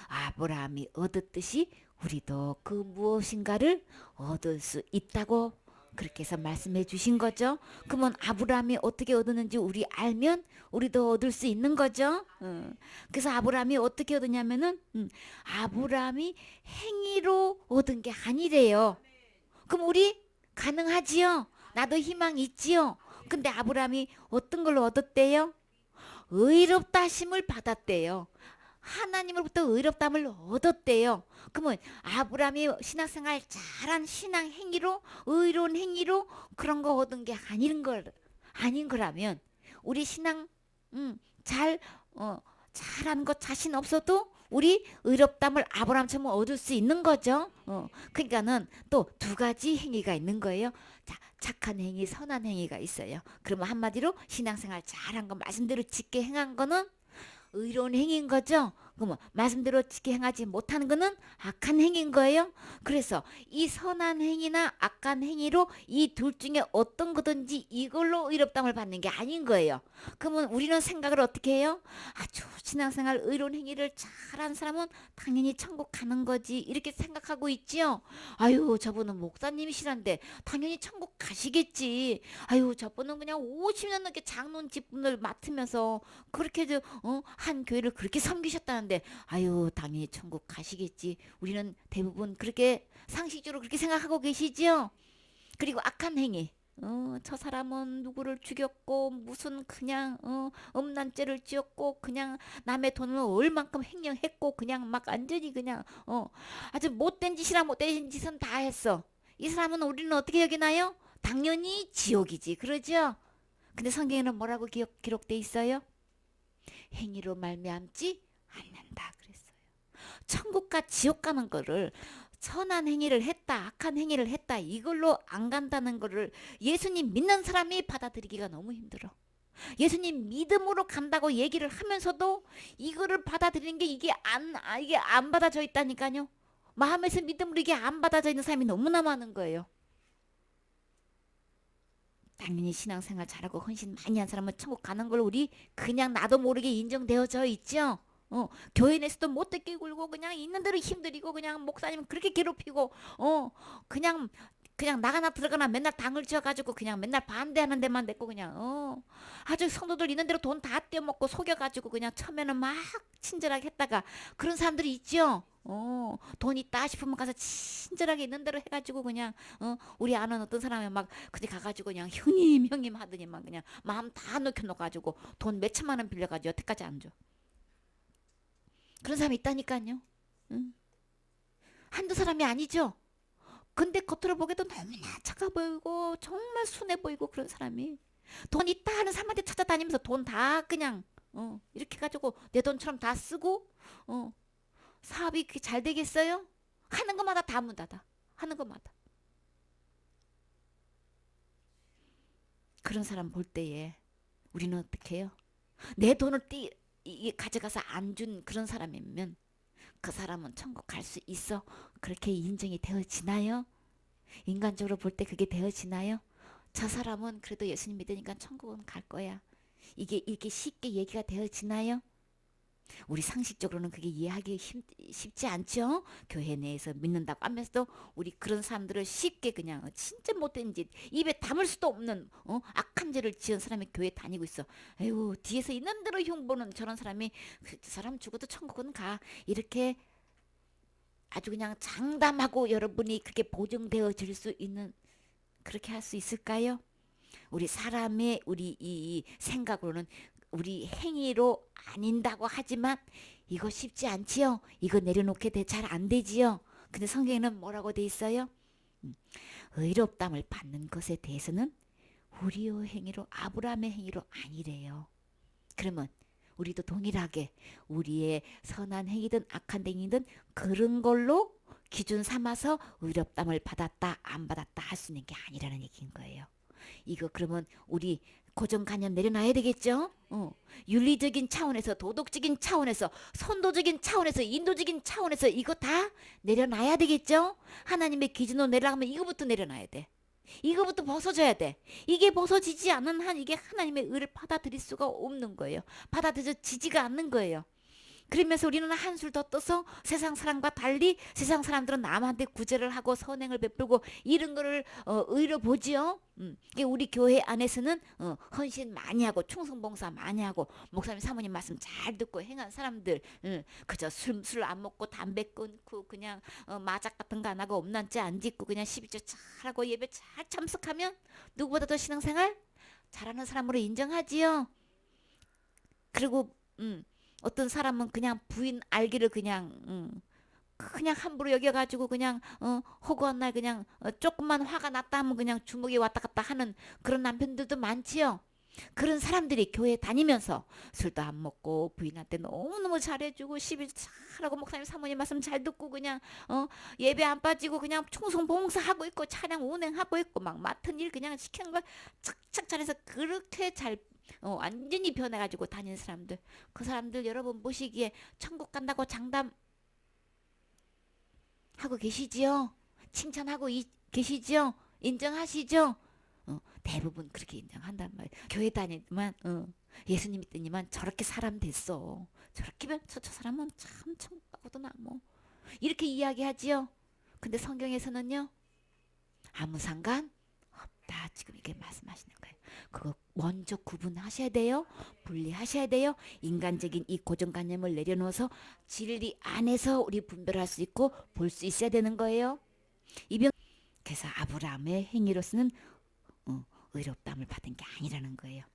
아브라함이 얻었듯이 우리도 그 무엇인가를 얻을 수 있다고 그렇게 해서 말씀해 주신 거죠. 그러면 아브라함이 어떻게 얻었는지 우리 알면 우리도 얻을 수 있는 거죠. 그래서 아브라함이 어떻게 얻었냐면은 아브라함이 행위로 얻은 게 아니래요. 그럼 우리 가능하지요? 나도 희망 있지요? 근데 아브라함이 어떤 걸로 얻었대요? 의롭다 하심을 받았대요. 하나님으로부터 의롭다함을 얻었대요. 그러면 아브라함이 신앙생활 잘한 신앙 행위로, 의로운 행위로 그런 거 얻은 게 아닌 거라면 우리 신앙 잘하는 거 자신 없어도 우리 의롭다함을 아브라함처럼 얻을 수 있는 거죠. 그러니까는 또 두 가지 행위가 있는 거예요. 자, 착한 행위, 선한 행위가 있어요. 그러면 한마디로 신앙생활 잘한 거 말씀대로 짓게 행한 거는 의로운 행위인 거죠. 그러면 말씀대로 지게 행하지 못하는 거는 악한 행위인 거예요. 그래서 이 선한 행위나 악한 행위로 이 둘 중에 어떤 거든지 이걸로 의롭다함을 받는 게 아닌 거예요. 그러면 우리는 생각을 어떻게 해요? 아주 신앙생활 의로운 행위를 잘한 사람은 당연히 천국 가는 거지 이렇게 생각하고 있지요. 아유 저분은 목사님이시란데 당연히 천국 가시겠지. 아유 저분은 그냥 50년 넘게 장로님 직분을 맡으면서 그렇게 한 교회를 그렇게 섬기셨다는데 아유 당연히 천국 가시겠지. 우리는 대부분 그렇게 상식적으로 그렇게 생각하고 계시지요. 그리고 악한 행위. 저 사람은 누구를 죽였고 무슨 그냥 음란죄를 지었고 그냥 남의 돈을 얼만큼 횡령했고 그냥 막 완전히 그냥 아주 못된 짓이라 못된 짓은 다 했어. 이 사람은 우리는 어떻게 여기나요? 당연히 지옥이지. 그러죠? 근데 성경에는 뭐라고 기록돼 있어요? 행위로 말미암지 않는다 그랬어요. 천국과 지옥 가는 거를 선한 행위를 했다, 악한 행위를 했다 이걸로 안 간다는 거를 예수님 믿는 사람이 받아들이기가 너무 힘들어. 예수님 믿음으로 간다고 얘기를 하면서도 이거를 받아들이는 게 이게 안 받아져 있다니까요. 마음에서 믿음으로 이게 안 받아져 있는 사람이 너무나 많은 거예요. 당연히 신앙생활 잘하고 헌신 많이 한 사람은 천국 가는 걸 우리 그냥 나도 모르게 인정되어져 있죠. 교회 내에서도 못되게 굴고 그냥 있는 대로 힘들이고 그냥 목사님 그렇게 괴롭히고 그냥 나가나 들어가나 맨날 당을 지어가지고 그냥 맨날 반대하는 데만 냈고 그냥 아주 성도들 있는 대로 돈 다 떼어먹고 속여가지고 그냥 처음에는 막 친절하게 했다가 그런 사람들이 있죠. 돈 있다 싶으면 가서 친절하게 있는 대로 해가지고 그냥 우리 아는 어떤 사람이 막 그때 가가지고 그냥 형님 하더니만 그냥 마음 다 녹여놓가지고 돈 몇 천만 원 빌려가지고 여태까지 안 줘. 그런 사람이 있다니까요. 응? 한두 사람이 아니죠. 근데 겉으로 보기에도 너무나 착해 보이고 정말 순해 보이고 그런 사람이 돈 있다 하는 사람한테 찾아다니면서 돈 다 그냥 이렇게 가지고 내 돈처럼 다 쓰고 사업이 그렇게 잘 되겠어요? 하는 것마다 다 문 닫아. 하는 것마다. 그런 사람 볼 때에 우리는 어떻게 해요? 내 돈을 가져가서 안 준 그런 사람이면 그 사람은 천국 갈 수 있어. 그렇게 인정이 되어지나요? 인간적으로 볼 때 그게 되어지나요? 저 사람은 그래도 예수님 믿으니까 천국은 갈 거야. 이게 이렇게 쉽게 얘기가 되어지나요? 우리 상식적으로는 그게 이해하기 쉽지 않죠? 교회 내에서 믿는다고 하면서도 우리 그런 사람들을 쉽게 그냥 진짜 못된 짓 입에 담을 수도 없는 악한 죄를 지은 사람이 교회 다니고 있어. 아유 뒤에서 있는 대로 흉보는 저런 사람이 그 사람 죽어도 천국은 가. 이렇게 아주 그냥 장담하고 여러분이 그렇게 보증되어질 수 있는 그렇게 할 수 있을까요? 우리 사람의 우리 이 생각으로는 우리 행위로 아닌다고 하지만 이거 쉽지 않지요. 이거 내려놓게 잘 안 되지요. 근데 성경에는 뭐라고 돼 있어요? 의롭담을 받는 것에 대해서는 우리의 행위로 아브라함의 행위로 아니래요. 그러면 우리도 동일하게 우리의 선한 행위든 악한 행위든 그런 걸로 기준 삼아서 의롭담을 받았다 안 받았다 할 수 있는 게 아니라는 얘기인 거예요. 이거 그러면 우리 고정관념 내려놔야 되겠죠? 윤리적인 차원에서 도덕적인 차원에서 선도적인 차원에서 인도적인 차원에서 이거 다 내려놔야 되겠죠? 하나님의 기준으로 내려가면 이거부터 내려놔야 돼. 이거부터 벗어져야 돼. 이게 벗어지지 않는 한 이게 하나님의 의를 받아들일 수가 없는 거예요. 받아들여지지가 않는 거예요. 그러면서 우리는 한술 더 떠서 세상 사람과 달리 세상 사람들은 남한테 구제를 하고 선행을 베풀고 이런 거를 의로 보지요. 이게 우리 교회 안에서는 헌신 많이 하고 충성봉사 많이 하고 목사님 사모님 말씀 잘 듣고 행한 사람들 그저 술 안 먹고 담배 끊고 그냥 마작 같은 거 안 하고 음란죄 안 짓고 그냥 12조 잘하고 예배 잘 참석하면 누구보다 더 신앙생활 잘하는 사람으로 인정하지요. 그리고 어떤 사람은 그냥 부인 알기를 그냥 함부로 여겨가지고 그냥 허구한 날 그냥 조금만 화가 났다 하면 그냥 주먹이 왔다 갔다 하는 그런 남편들도 많지요. 그런 사람들이 교회 다니면서 술도 안 먹고 부인한테 너무너무 잘해주고 시비 잘하고 목사님 사모님 말씀 잘 듣고 그냥 예배 안 빠지고 그냥 충성 봉사하고 있고 찬양 운행하고 있고 막 맡은 일 그냥 시키는 걸 착착 잘해서 그렇게 잘 완전히 변해가지고 다니는 사람들, 그 사람들 여러분 보시기에 천국 간다고 장담하고 계시지요? 칭찬하고 계시지요? 인정하시죠? 대부분 그렇게 인정한단 말이에요. 교회 다니지만 예수님 믿더니만 저렇게 사람 됐어. 저렇게 저 사람은 참 천국 가거든 뭐 이렇게 이야기하지요. 근데 성경에서는요 아무 상관 없다. 지금 이게 말씀하시는 거예요. 그거 먼저 구분하셔야 돼요. 분리하셔야 돼요. 인간적인 이 고정관념을 내려놓아서 진리 안에서 우리 분별할 수 있고 볼 수 있어야 되는 거예요. 그래서 아브라함의 행위로서는 의롭다함을 받은 게 아니라는 거예요.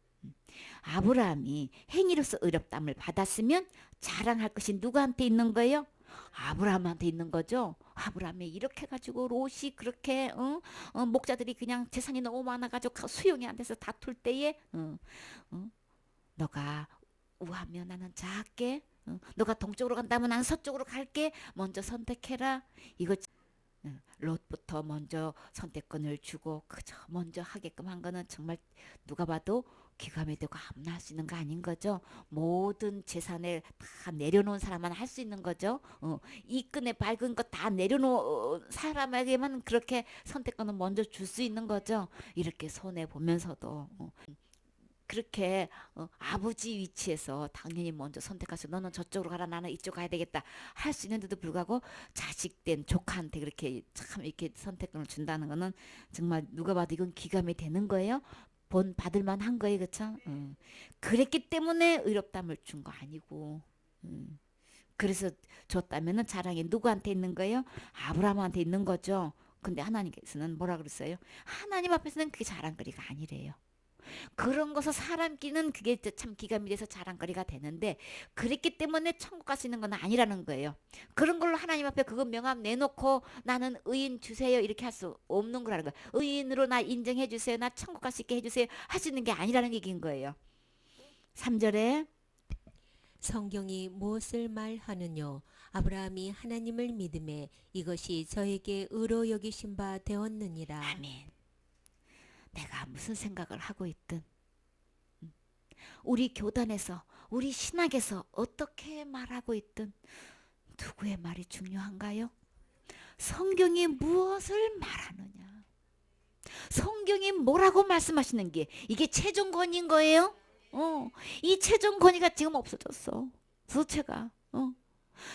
아브라함이 행위로서 의롭다함을 받았으면 자랑할 것이 누구한테 있는 거예요? 아브라함한테 있는 거죠. 아브라함이 이렇게 가지고 롯이 그렇게 목자들이 그냥 재산이 너무 많아가지고 수용이 안 돼서 다툴 때에 너가 우하면 나는 작게 너가 동쪽으로 간다면 나는 서쪽으로 갈게 먼저 선택해라. 이거 롯부터 먼저 선택권을 주고 그저 먼저 하게끔 한 거는 정말 누가 봐도 기감이 되고 아무나 할 수 있는 거 아닌 거죠. 모든 재산을 다 내려놓은 사람만 할 수 있는 거죠. 이 끈에 밝은 거 다 내려놓은 사람에게만 그렇게 선택권을 먼저 줄 수 있는 거죠. 이렇게 손해 보면서도 그렇게 아버지 위치에서 당연히 먼저 선택해서 너는 저쪽으로 가라 나는 이쪽 가야 되겠다 할 수 있는데도 불구하고 자식된 조카한테 그렇게 참 이렇게 선택권을 준다는 거는 정말 누가 봐도 이건 기감이 되는 거예요. 본 받을 만한 거예요. 그쵸? 그랬기 때문에 의롭다함을 준 거 아니고 그래서 줬다면은 자랑이 누구한테 있는 거예요? 아브라함한테 있는 거죠. 근데 하나님께서는 뭐라 그랬어요? 하나님 앞에서는 그게 자랑거리가 아니래요. 그런 것을 사람끼는 그게 참 기감이 돼서 자랑거리가 되는데 그랬기 때문에 천국 갈 수 있는 건 아니라는 거예요. 그런 걸로 하나님 앞에 그거 명함 내놓고 나는 의인 주세요 이렇게 할 수 없는 거라는 거예요. 의인으로 나 인정해 주세요. 나 천국 갈 수 있게 해주세요. 할 수 있는 게 아니라는 얘기인 거예요. 3절에 성경이 무엇을 말하느뇨? 아브라함이 하나님을 믿음에 이것이 저에게 의로 여기신 바 되었느니라. 아멘. 내가 무슨 생각을 하고 있든 우리 교단에서 우리 신학에서 어떻게 말하고 있든 누구의 말이 중요한가요? 성경이 무엇을 말하느냐? 성경이 뭐라고 말씀하시는 게 이게 최종 권위인 거예요? 이 최종 권위가 지금 없어졌어. 도대체가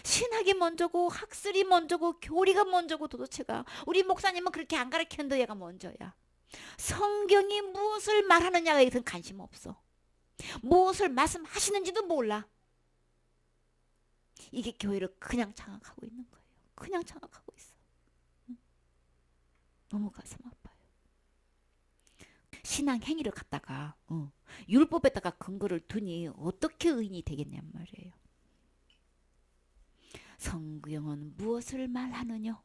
신학이 먼저고 학술이 먼저고 교리가 먼저고 도대체가 우리 목사님은 그렇게 안 가르치는데 얘가 먼저야. 성경이 무엇을 말하느냐에 대해서는 관심 없어. 무엇을 말씀하시는지도 몰라. 이게 교회를 그냥 장악하고 있는 거예요. 그냥 장악하고 있어. 너무 가슴 아파요. 신앙 행위를 갖다가 율법에다가 근거를 두니 어떻게 의인이 되겠냔 말이에요. 성경은 무엇을 말하느냐?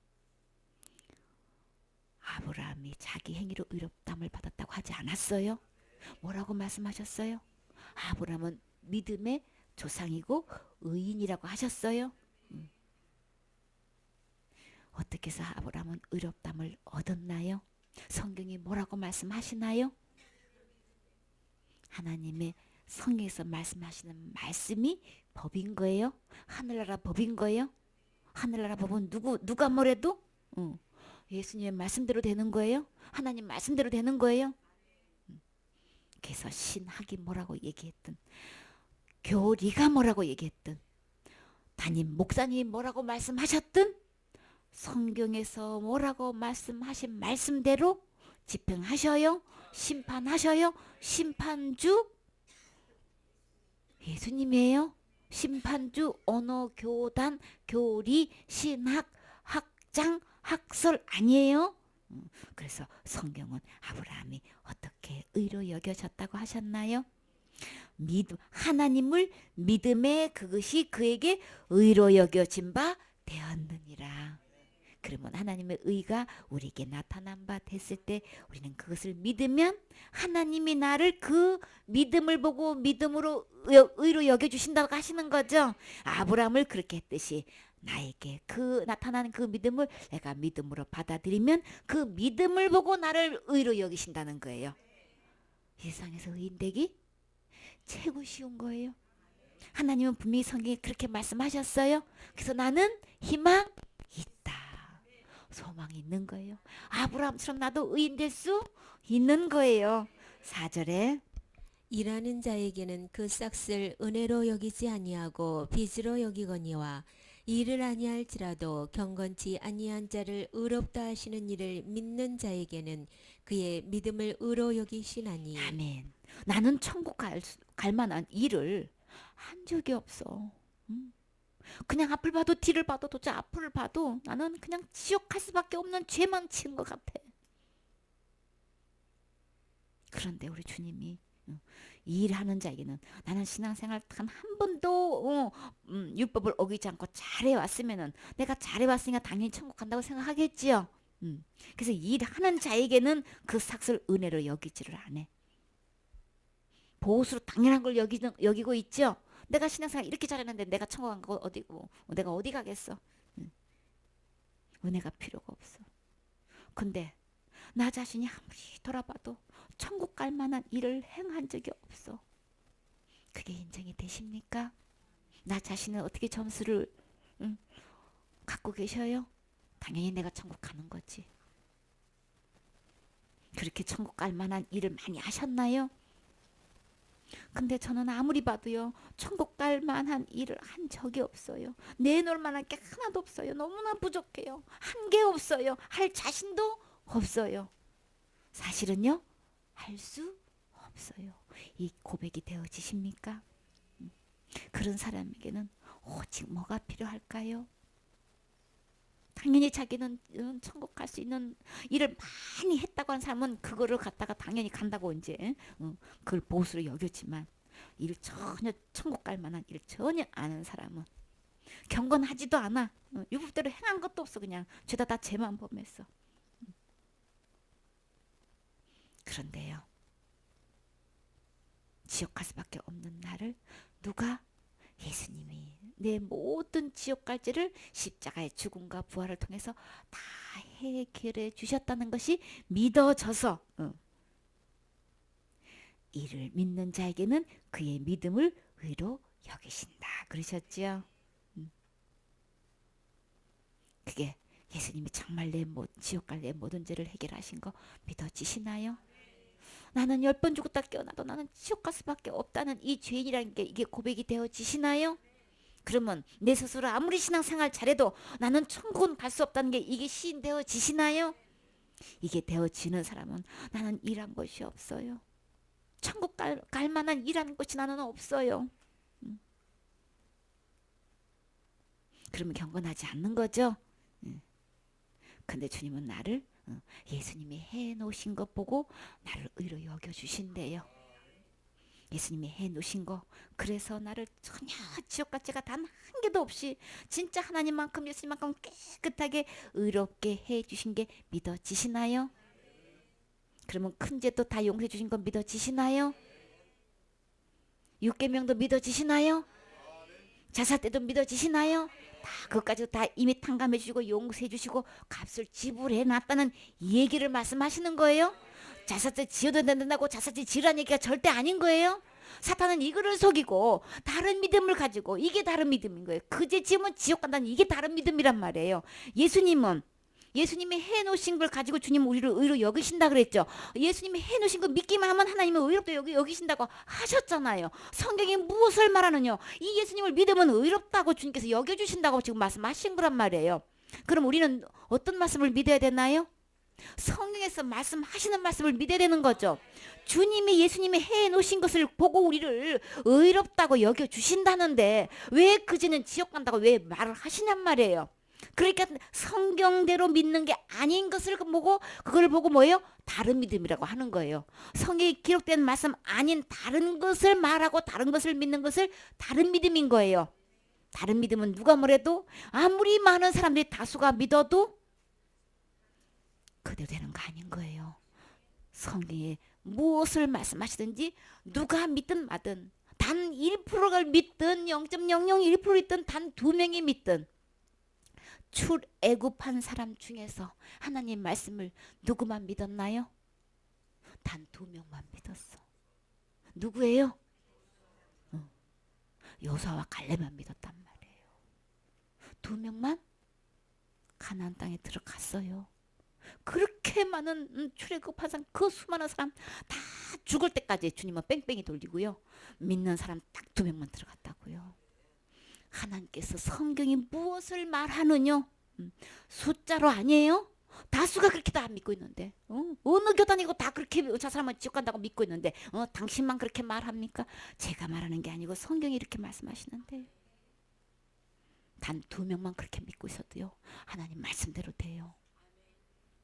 아브라함이 자기 행위로 의롭다함을 받았다고 하지 않았어요? 뭐라고 말씀하셨어요? 아브라함은 믿음의 조상이고 의인이라고 하셨어요? 어떻게 해서 아브라함은 의롭다함을 얻었나요? 성경이 뭐라고 말씀하시나요? 하나님의 성경에서 말씀하시는 말씀이 법인 거예요? 하늘나라 법인 거예요? 하늘나라 법은 누가 뭐래도 예수님의 말씀대로 되는 거예요? 하나님 말씀대로 되는 거예요? 그래서 신학이 뭐라고 얘기했든 교리가 뭐라고 얘기했든 담임 목사님이 뭐라고 말씀하셨든 성경에서 뭐라고 말씀하신 말씀대로 집행하셔요. 심판하셔요. 심판주 예수님이에요. 심판주 언어 교단 교리 신학 학장 학설 아니에요. 그래서 성경은 아브라함이 어떻게 의로 여겨졌다고 하셨나요? 하나님을 믿음에 그것이 그에게 의로 여겨진 바 되었느니라. 그러면 하나님의 의가 우리에게 나타난 바 됐을 때 우리는 그것을 믿으면 하나님이 나를 그 믿음을 보고 믿음으로 의로 여겨주신다고 하시는 거죠. 아브라함을 그렇게 했듯이 나에게 그 나타나는 그 믿음을 내가 믿음으로 받아들이면 그 믿음을 보고 나를 의로 여기신다는 거예요. 이 세상에서 의인 되기 최고 쉬운 거예요. 하나님은 분명히 성경에 그렇게 말씀하셨어요. 그래서 나는 희망 있다. 소망이 있는 거예요. 아브라함처럼 나도 의인 될 수 있는 거예요. 4절에 일하는 자에게는 그 싹을 은혜로 여기지 아니하고 빚으로 여기거니와 일을 아니할지라도 경건치 아니한 자를 의롭다 하시는 이를 믿는 자에게는 그의 믿음을 의로 여기시나니. 아멘. 나는 천국 갈 만한 일을 한 적이 없어. 그냥 앞을 봐도 뒤를 봐도 도대체 앞을 봐도 나는 그냥 지옥 갈 수밖에 없는 죄만 치는 것 같아. 그런데 우리 주님이 일하는 자에게는 나는 신앙생활 단 한 번도 율법을 어기지 않고 잘해왔으면은 내가 잘해왔으니까 당연히 천국 간다고 생각하겠지요. 그래서 일하는 자에게는 그 삭을 은혜로 여기지를 않아. 보수로 당연한 걸 여기고 있죠. 내가 신앙생활 이렇게 잘했는데 내가 천국 간 거 어디고 내가 어디 가겠어. 은혜가 필요가 없어. 근데 나 자신이 아무리 돌아봐도 천국 갈 만한 일을 행한 적이 없어. 그게 인정이 되십니까? 나 자신은 어떻게 점수를 갖고 계셔요? 당연히 내가 천국 가는 거지. 그렇게 천국 갈 만한 일을 많이 하셨나요? 근데 저는 아무리 봐도요, 천국 갈 만한 일을 한 적이 없어요. 내놓을 만한 게 하나도 없어요. 너무나 부족해요. 한 게 없어요. 할 자신도 없어요. 사실은요, 할 수 없어요. 이 고백이 되어지십니까? 그런 사람에게는 오직 뭐가 필요할까요? 당연히 자기는 천국 갈 수 있는 일을 많이 했다고 한 사람은 그거를 갖다가 당연히 간다고 이제 그걸 보수로 여겼지만 일 전혀 천국 갈 만한 일 전혀 아는 사람은 경건하지도 않아. 율법대로 행한 것도 없어. 그냥 죄다 다 죄만 범했어. 그런데요, 지옥 갈 수밖에 없는 나를 누가 예수님이 내 모든 지옥 갈지를 십자가의 죽음과 부활을 통해서 다 해결해 주셨다는 것이 믿어져서 이를 믿는 자에게는 그의 믿음을 의로 여기신다 그러셨지요. 그게 예수님이 정말 지옥 갈 내 모든 죄를 해결하신 거 믿어지시나요? 나는 10번 죽었다 깨어나도 나는 지옥 갈 수밖에 없다는 이 죄인이라는 게 이게 고백이 되어지시나요? 그러면 내 스스로 아무리 신앙생활 잘해도 나는 천국은 갈 수 없다는 게 이게 시인되어지시나요? 이게 되어지는 사람은 나는 일한 것이 없어요. 천국 갈 만한 일하는 것이 나는 없어요. 그러면 경건하지 않는 거죠. 근데 주님은 나를 예수님이 해놓으신 것 보고 나를 의로 여겨주신대요. 예수님이 해놓으신 거, 그래서 나를 전혀 지옥갈 죄가 단 한 개도 없이 진짜 하나님만큼 예수님만큼 깨끗하게 의롭게 해주신 게 믿어지시나요? 그러면 큰 죄도 다 용서해 주신 건 믿어지시나요? 육계명도 믿어지시나요? 자살 때도 믿어지시나요? 다 그것까지도 다 이미 탕감해 주시고 용서해 주시고 값을 지불해 놨다는 얘기를 말씀하시는 거예요. 자살죄 지어도 된다고 자살죄 지으라는 얘기가 절대 아닌 거예요. 사탄은 이거를 속이고 다른 믿음을 가지고 이게 다른 믿음인 거예요. 그죄 지으면 지옥 간다는 이게 다른 믿음이란 말이에요. 예수님이 해놓으신 걸 가지고 주님 우리를 의로 여기신다 그랬죠. 예수님이 해놓으신 거 믿기만 하면 하나님은 의롭다 여기신다고 하셨잖아요. 성경이 무엇을 말하느냐. 이 예수님을 믿으면 의롭다고 주님께서 여겨주신다고 지금 말씀하신 거란 말이에요. 그럼 우리는 어떤 말씀을 믿어야 되나요? 성경에서 말씀하시는 말씀을 믿어야 되는 거죠. 주님이 예수님이 해놓으신 것을 보고 우리를 의롭다고 여겨주신다는데 왜 그지는 지옥 간다고 왜 말을 하시냔 말이에요. 그러니까 성경대로 믿는 게 아닌 것을 보고 그걸 보고 뭐예요? 다른 믿음이라고 하는 거예요. 성경에 기록된 말씀 아닌 다른 것을 말하고 다른 것을 믿는 것을 다른 믿음인 거예요. 다른 믿음은 누가 뭐래도 아무리 많은 사람들이 다수가 믿어도 그대로 되는 거 아닌 거예요. 성경에 무엇을 말씀하시든지 누가 믿든 마든 단 1%가 믿든 0.001% 있든 단 2명이 믿든 출애굽한 사람 중에서 하나님 말씀을 누구만 믿었나요? 단 2명만 믿었어. 누구예요? 여호수아와 갈렙만 믿었단 말이에요. 두 명만 가나안 땅에 들어갔어요. 그렇게 많은 출애굽한 사람, 그 수많은 사람 다 죽을 때까지 주님은 뺑뺑이 돌리고요. 믿는 사람 딱 두 명만 들어갔다고요. 하나님께서 성경이 무엇을 말하느냐? 숫자로 아니에요? 다수가 그렇게 다 믿고 있는데, 어느 교단이고 다 그렇게 저 사람은 지옥 간다고 믿고 있는데, 당신만 그렇게 말합니까? 제가 말하는 게 아니고 성경이 이렇게 말씀하시는데, 단 두 명만 그렇게 믿고 있어도요, 하나님 말씀대로 돼요.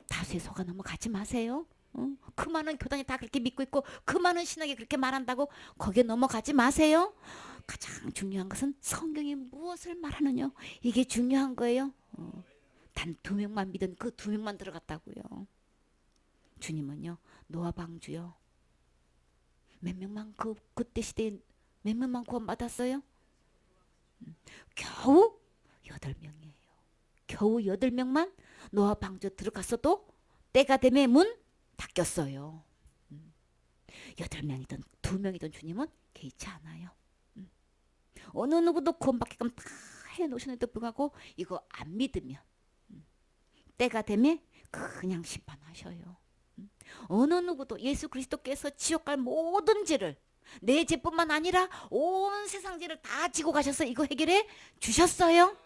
다수의 속아 넘어가지 마세요. 그 많은 교단이 다 그렇게 믿고 있고 그 많은 신학이 그렇게 말한다고 거기에 넘어가지 마세요. 가장 중요한 것은 성경이 무엇을 말하느냐, 이게 중요한 거예요. 단 두 명만 믿은 그 두 명만 들어갔다고요. 주님은요, 노아 방주요, 몇 명만 그때 시대에 몇 명만 구원받았어요? 겨우 8명이에요. 겨우 8명만 노아 방주 들어갔어도 때가 되면 문 닫혔어요. 8명이든 2명이든 주님은 개의치 않아요. 어느 누구도 구원받게끔 다 해놓으셨는데도 불구하고 이거 안 믿으면 때가 되면 그냥 심판하셔요. 어느 누구도 예수 그리스도께서 지옥 갈 모든 죄를, 내 죄뿐만 아니라 온 세상 죄를 다 지고 가셔서 이거 해결해 주셨어요.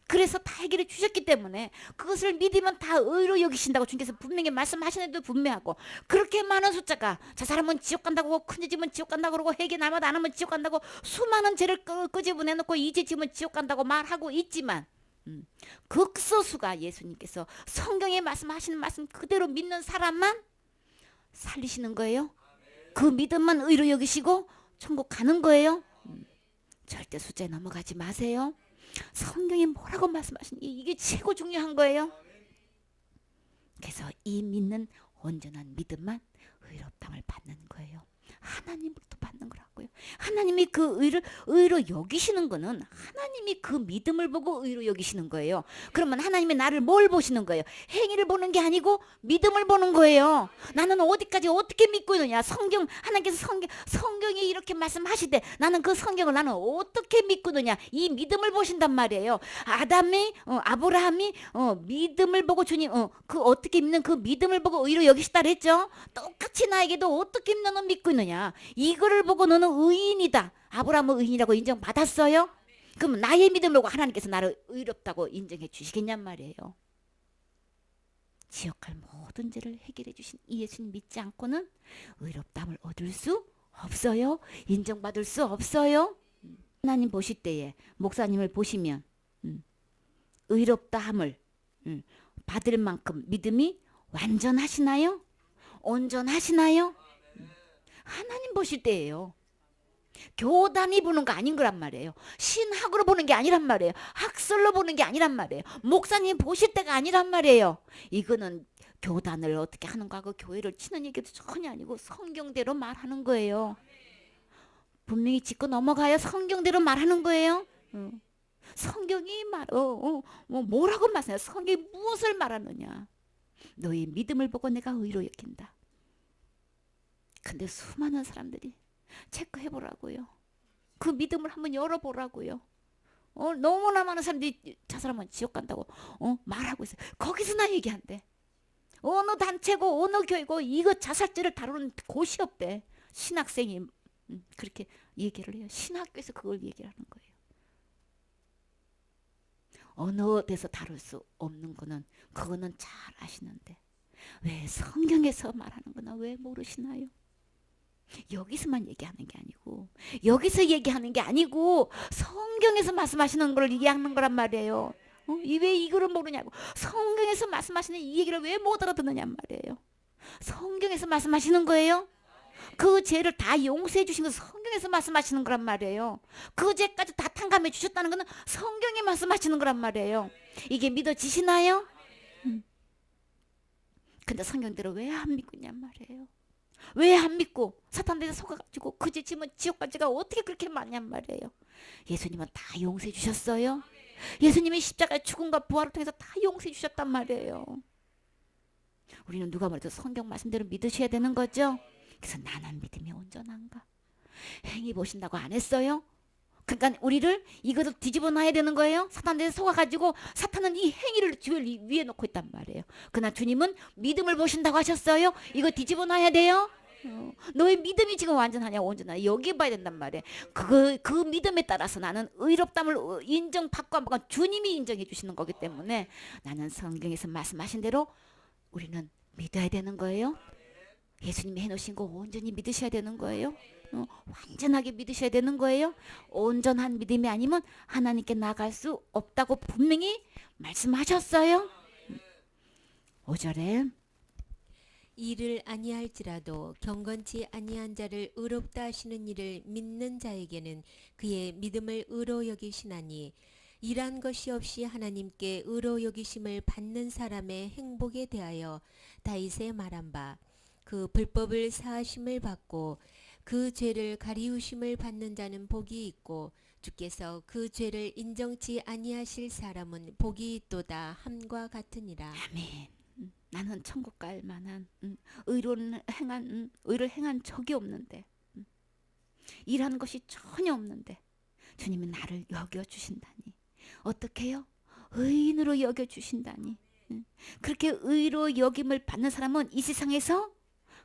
그래서 다 해결해 주셨기 때문에 그것을 믿으면 다 의로 여기신다고 주님께서 분명히 말씀하시는데도 분명하고, 그렇게 많은 숫자가 저 사람은 지옥 간다고, 큰 죄 지면 지옥 간다고 그러고 회개 날마다 안 하면 지옥 간다고 수많은 죄를 끄집어내놓고 이제 지면 지옥 간다고 말하고 있지만, 극소수가 예수님께서 성경에 말씀하시는 말씀 그대로 믿는 사람만 살리시는 거예요. 그 믿음만 의로 여기시고 천국 가는 거예요. 절대 숫자에 넘어가지 마세요. 성경이 뭐라고 말씀하시니 이게 최고 중요한 거예요. 그래서 이 믿는 온전한 믿음만 의롭다함을 받는 거예요. 하나님부터 받는 거라고요. 하나님이 그 의로 여기시는 거는 하나님이 그 믿음을 보고 의로 여기시는 거예요. 그러면 하나님이 나를 뭘 보시는 거예요? 행위를 보는 게 아니고 믿음을 보는 거예요. 나는 어디까지 어떻게 믿고 있느냐? 하나님께서 성경이 이렇게 말씀하시되 나는 그 성경을 나는 어떻게 믿고 있느냐? 이 믿음을 보신단 말이에요. 아브라함이 믿음을 보고 주님 그 어떻게 믿는 그 믿음을 보고 의로 여기시다 그랬죠. 똑같이 나에게도 어떻게 너는 믿고 있느냐? 이거를 보고 너는 의인이다. 아브라함은 의인이라고 인정받았어요? 그럼 나의 믿음을 보고 하나님께서 나를 의롭다고 인정해 주시겠냔 말이에요. 지옥할 모든 죄를 해결해 주신 이 예수님 믿지 않고는 의롭다함을 얻을 수 없어요. 인정받을 수 없어요. 하나님 보실 때에 목사님을 보시면 의롭다함을 받을 만큼 믿음이 완전하시나요? 온전하시나요? 하나님 보실 때예요. 교단이 보는 거 아닌 거란 말이에요. 신학으로 보는 게 아니란 말이에요. 학설로 보는 게 아니란 말이에요. 목사님 보실 때가 아니란 말이에요. 이거는 교단을 어떻게 하는가 하고 교회를 치는 얘기도 전혀 아니고 성경대로 말하는 거예요. 분명히 짚고 넘어가야 성경대로 말하는 거예요. 성경이 뭐라고 말하냐? 성경이 무엇을 말하느냐? 너의 믿음을 보고 내가 의로 여긴다. 근데 수많은 사람들이 체크해보라고요. 그 믿음을 한번 열어보라고요. 너무나 많은 사람들이 저 사람은 지옥 간다고 말하고 있어요. 거기서 나 얘기한대. 어느 단체고 어느 교회고 이거 자살죄를 다루는 곳이 없대. 신학생이 그렇게 얘기를 해요. 신학교에서 그걸 얘기를 하는 거예요. 어느 데서 다룰 수 없는 거는 그거는 잘 아시는데 왜 성경에서 말하는 거나 왜 모르시나요? 여기서만 얘기하는 게 아니고 여기서 얘기하는 게 아니고 성경에서 말씀하시는 걸 얘기하는 거란 말이에요. 왜 이거를 모르냐고. 성경에서 말씀하시는 이 얘기를 왜 못 알아듣느냐 말이에요. 성경에서 말씀하시는 거예요. 그 죄를 다 용서해 주신 것은 성경에서 말씀하시는 거란 말이에요. 그 죄까지 다 탕감해 주셨다는 것은 성경이 말씀하시는 거란 말이에요. 이게 믿어지시나요? 근데 성경대로 왜 안 믿고 있냔 말이에요. 왜 안 믿고 사탄들에 속아가지고 그 죄 지면 지옥 갈 죄가 어떻게 그렇게 많냔 말이에요. 예수님은 다 용서해 주셨어요. 예수님이 십자가의 죽음과 부활을 통해서 다 용서해 주셨단 말이에요. 우리는 누가 말해도 성경 말씀대로 믿으셔야 되는 거죠. 그래서 나는 믿음이 온전한가? 행위 보신다고 안 했어요? 그러니까 우리를 이것을 뒤집어 놔야 되는 거예요. 사탄에 속아가지고 사탄은 이 행위를 주 위에 놓고 있단 말이에요. 그러나 주님은 믿음을 보신다고 하셨어요. 이거 뒤집어 놔야 돼요. 너의 믿음이 지금 완전하냐 온전하냐 여기 봐야 된단 말이에요. 그 믿음에 따라서 나는 의롭담을 인정받고 안 받고 주님이 인정해 주시는 거기 때문에 나는 성경에서 말씀하신 대로 우리는 믿어야 되는 거예요. 예수님이 해놓으신 거 온전히 믿으셔야 되는 거예요. 완전하게 믿으셔야 되는 거예요. 온전한 믿음이 아니면 하나님께 나갈 수 없다고 분명히 말씀하셨어요. 5절에 이를 아니할지라도 경건치 아니한 자를 의롭다 하시는 이를 믿는 자에게는 그의 믿음을 의로 여기시나니 일한 것이 없이 하나님께 의로 여기심을 받는 사람의 행복에 대하여 다윗의 말한 바 그 불법을 사하심을 받고 그 죄를 가리우심을 받는 자는 복이 있고 주께서 그 죄를 인정치 아니하실 사람은 복이 있도다 함과 같으니라. 아멘. 나는 천국 갈 만한 의를 행한 적이 없는데 일하는 것이 전혀 없는데 주님이 나를 여겨 주신다니 어떻게요? 의인으로 여겨 주신다니 그렇게 의로 여김을 받는 사람은 이 세상에서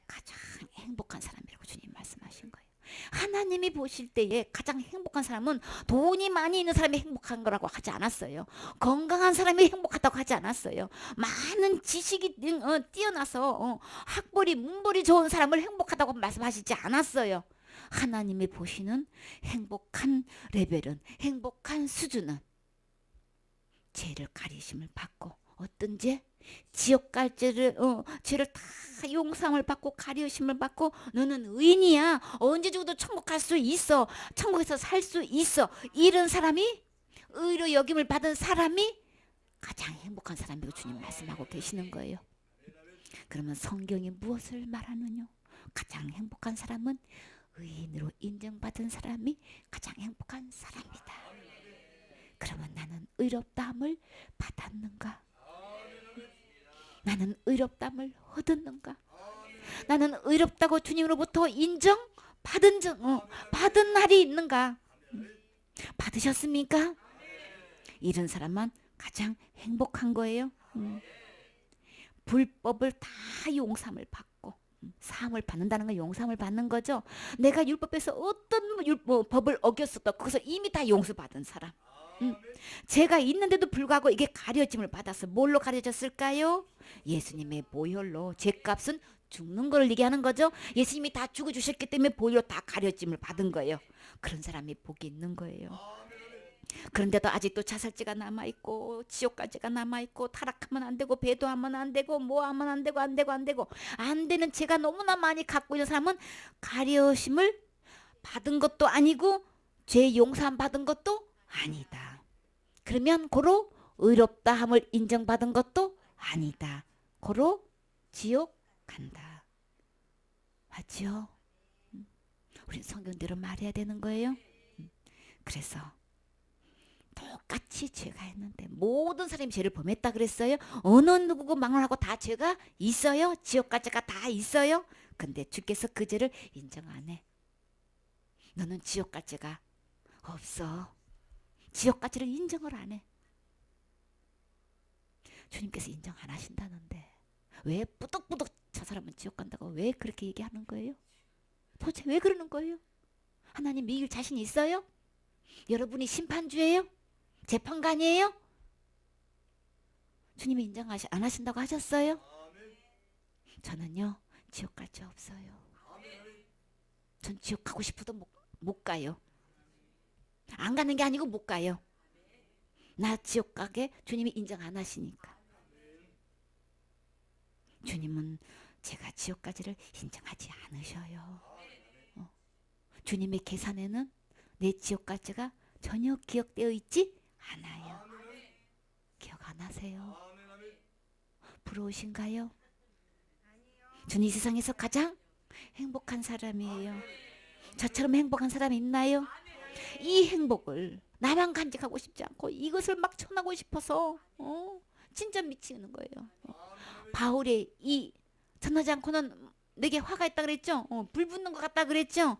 가장 행복한 사람이라고 주님 말씀하신 거예요. 하나님이 보실 때에 가장 행복한 사람은 돈이 많이 있는 사람이 행복한 거라고 하지 않았어요. 건강한 사람이 행복하다고 하지 않았어요. 많은 지식이 뛰어나서 학벌이 문벌이 좋은 사람을 행복하다고 말씀하시지 않았어요. 하나님이 보시는 행복한 레벨은 행복한 수준은 죄를 가리심을 받고 어떤 죄? 지옥 갈 죄를 다 용서함을 받고 가리우심을 받고 너는 의인이야. 언제 죽어도 천국 갈 수 있어. 천국에서 살 수 있어. 이런 사람이 의로 여김을 받은 사람이 가장 행복한 사람이라고 주님 말씀하고 계시는 거예요. 그러면 성경이 무엇을 말하느냐? 가장 행복한 사람은 의인으로 인정받은 사람이 가장 행복한 사람이다. 그러면 나는 의롭다함을 받았는가? 나는 의롭다함을 얻었는가? 나는 의롭다고 주님으로부터 인정받은 받은 날이 있는가? 받으셨습니까? 이런 사람만 가장 행복한 거예요. 불법을 다 용서함을 받고 사함을 받는다는 건 용서함을 받는 거죠. 내가 율법에서 어떤 법을 어겼었다. 거기서 이미 다 용서받은 사람. 죄가 있는데도 불구하고 이게 가려짐을 받아서 뭘로 가려졌을까요? 예수님의 보혈로. 죄값은 죽는 걸 얘기하는 거죠. 예수님이 다 죽어주셨기 때문에 보혈로 다 가려짐을 받은 거예요. 그런 사람이 복이 있는 거예요. 그런데도 아직도 자살죄가 남아있고 지옥까지가 남아있고 타락하면 안 되고 배도하면 안 되고 뭐하면 안 되고 안 되는 죄가 너무나 많이 갖고 있는 사람은 가려심을 받은 것도 아니고 죄 용서함 받은 것도 아니다. 그러면 고로 의롭다함을 인정받은 것도 아니다. 고로 지옥 간다. 맞죠? 우리 성경대로 말해야 되는 거예요. 그래서 똑같이 죄가 있는데 모든 사람이 죄를 범했다 그랬어요. 어느 누구고 망언하고 다 죄가 있어요. 지옥까지가 다 있어요. 근데 주께서 그 죄를 인정 안 해. 너는 지옥 갈 죄가 없어. 지옥까지를 인정을 안 해. 주님께서 인정 안 하신다는데 왜 뿌덕뿌덕 저 사람은 지옥 간다고 왜 그렇게 얘기하는 거예요? 도대체 왜 그러는 거예요? 하나님 이길 자신 있어요? 여러분이 심판주예요? 재판관이에요? 주님이 인정 안 하신다고 하셨어요? 저는요 지옥 갈 죄 없어요. 전 지옥 가고 싶어도 못 가요. 안 가는 게 아니고 못 가요. 나 지옥 가게 주님이 인정 안 하시니까. 주님은 제가 지옥 가지를 인정하지 않으셔요. 주님의 계산에는 내 지옥 가지가 전혀 기억되어 있지 않아요. 기억 안 하세요? 부러우신가요? 주님 이 세상에서 가장 행복한 사람이에요. 저처럼 행복한 사람이 있나요? 이 행복을 나만 간직하고 싶지 않고 이것을 막 전하고 싶어서 진짜 미치는 거예요. 바울의 이 전하지 않고는 내게 화가 있다 그랬죠? 불 붙는 것 같다 그랬죠?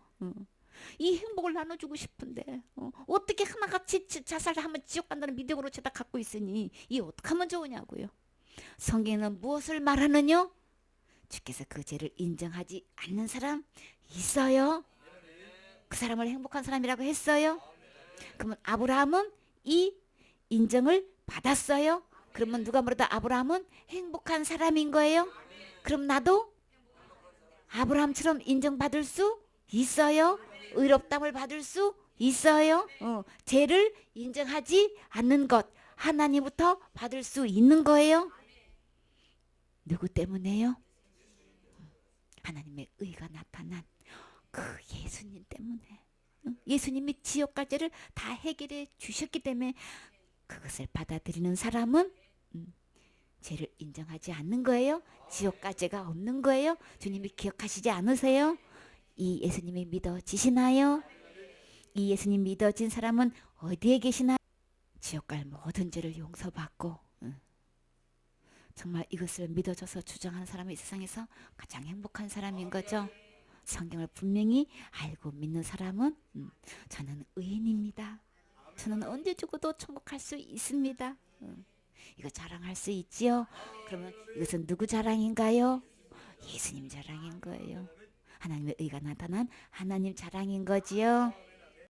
이 행복을 나눠주고 싶은데 어떻게 하나같이 자살하면 지옥 간다는 믿음으로 죄다 갖고 있으니 이 어떻게 하면 좋으냐고요. 성경에는 무엇을 말하느냐? 주께서 그 죄를 인정하지 않는 사람 있어요? 그 사람을 행복한 사람이라고 했어요? 그러면 아브라함은 이 인정을 받았어요? 그러면 누가 뭐라도 아브라함은 행복한 사람인 거예요? 그럼 나도 아브라함처럼 인정받을 수 있어요? 의롭다함을 받을 수 있어요? 죄를 인정하지 않는 것 하나님부터 받을 수 있는 거예요? 누구 때문에요? 하나님의 의가 나타난 그 예수님 때문에. 예수님이 지옥과 죄를 다 해결해 주셨기 때문에 그것을 받아들이는 사람은 죄를 인정하지 않는 거예요. 지옥과 죄가 없는 거예요. 주님이 기억하시지 않으세요? 이 예수님이 믿어지시나요? 이 예수님 믿어진 사람은 어디에 계시나요? 지옥 갈 모든 죄를 용서받고 정말 이것을 믿어져서 주장하는 사람이 이 세상에서 가장 행복한 사람인 거죠. 성경을 분명히 알고 믿는 사람은 저는 의인입니다. 저는 언제 죽어도 천국 갈 수 있습니다. 이거 자랑할 수 있지요? 그러면 이것은 누구 자랑인가요? 예수님 자랑인 거예요. 하나님의 의가 나타난 하나님 자랑인 거지요.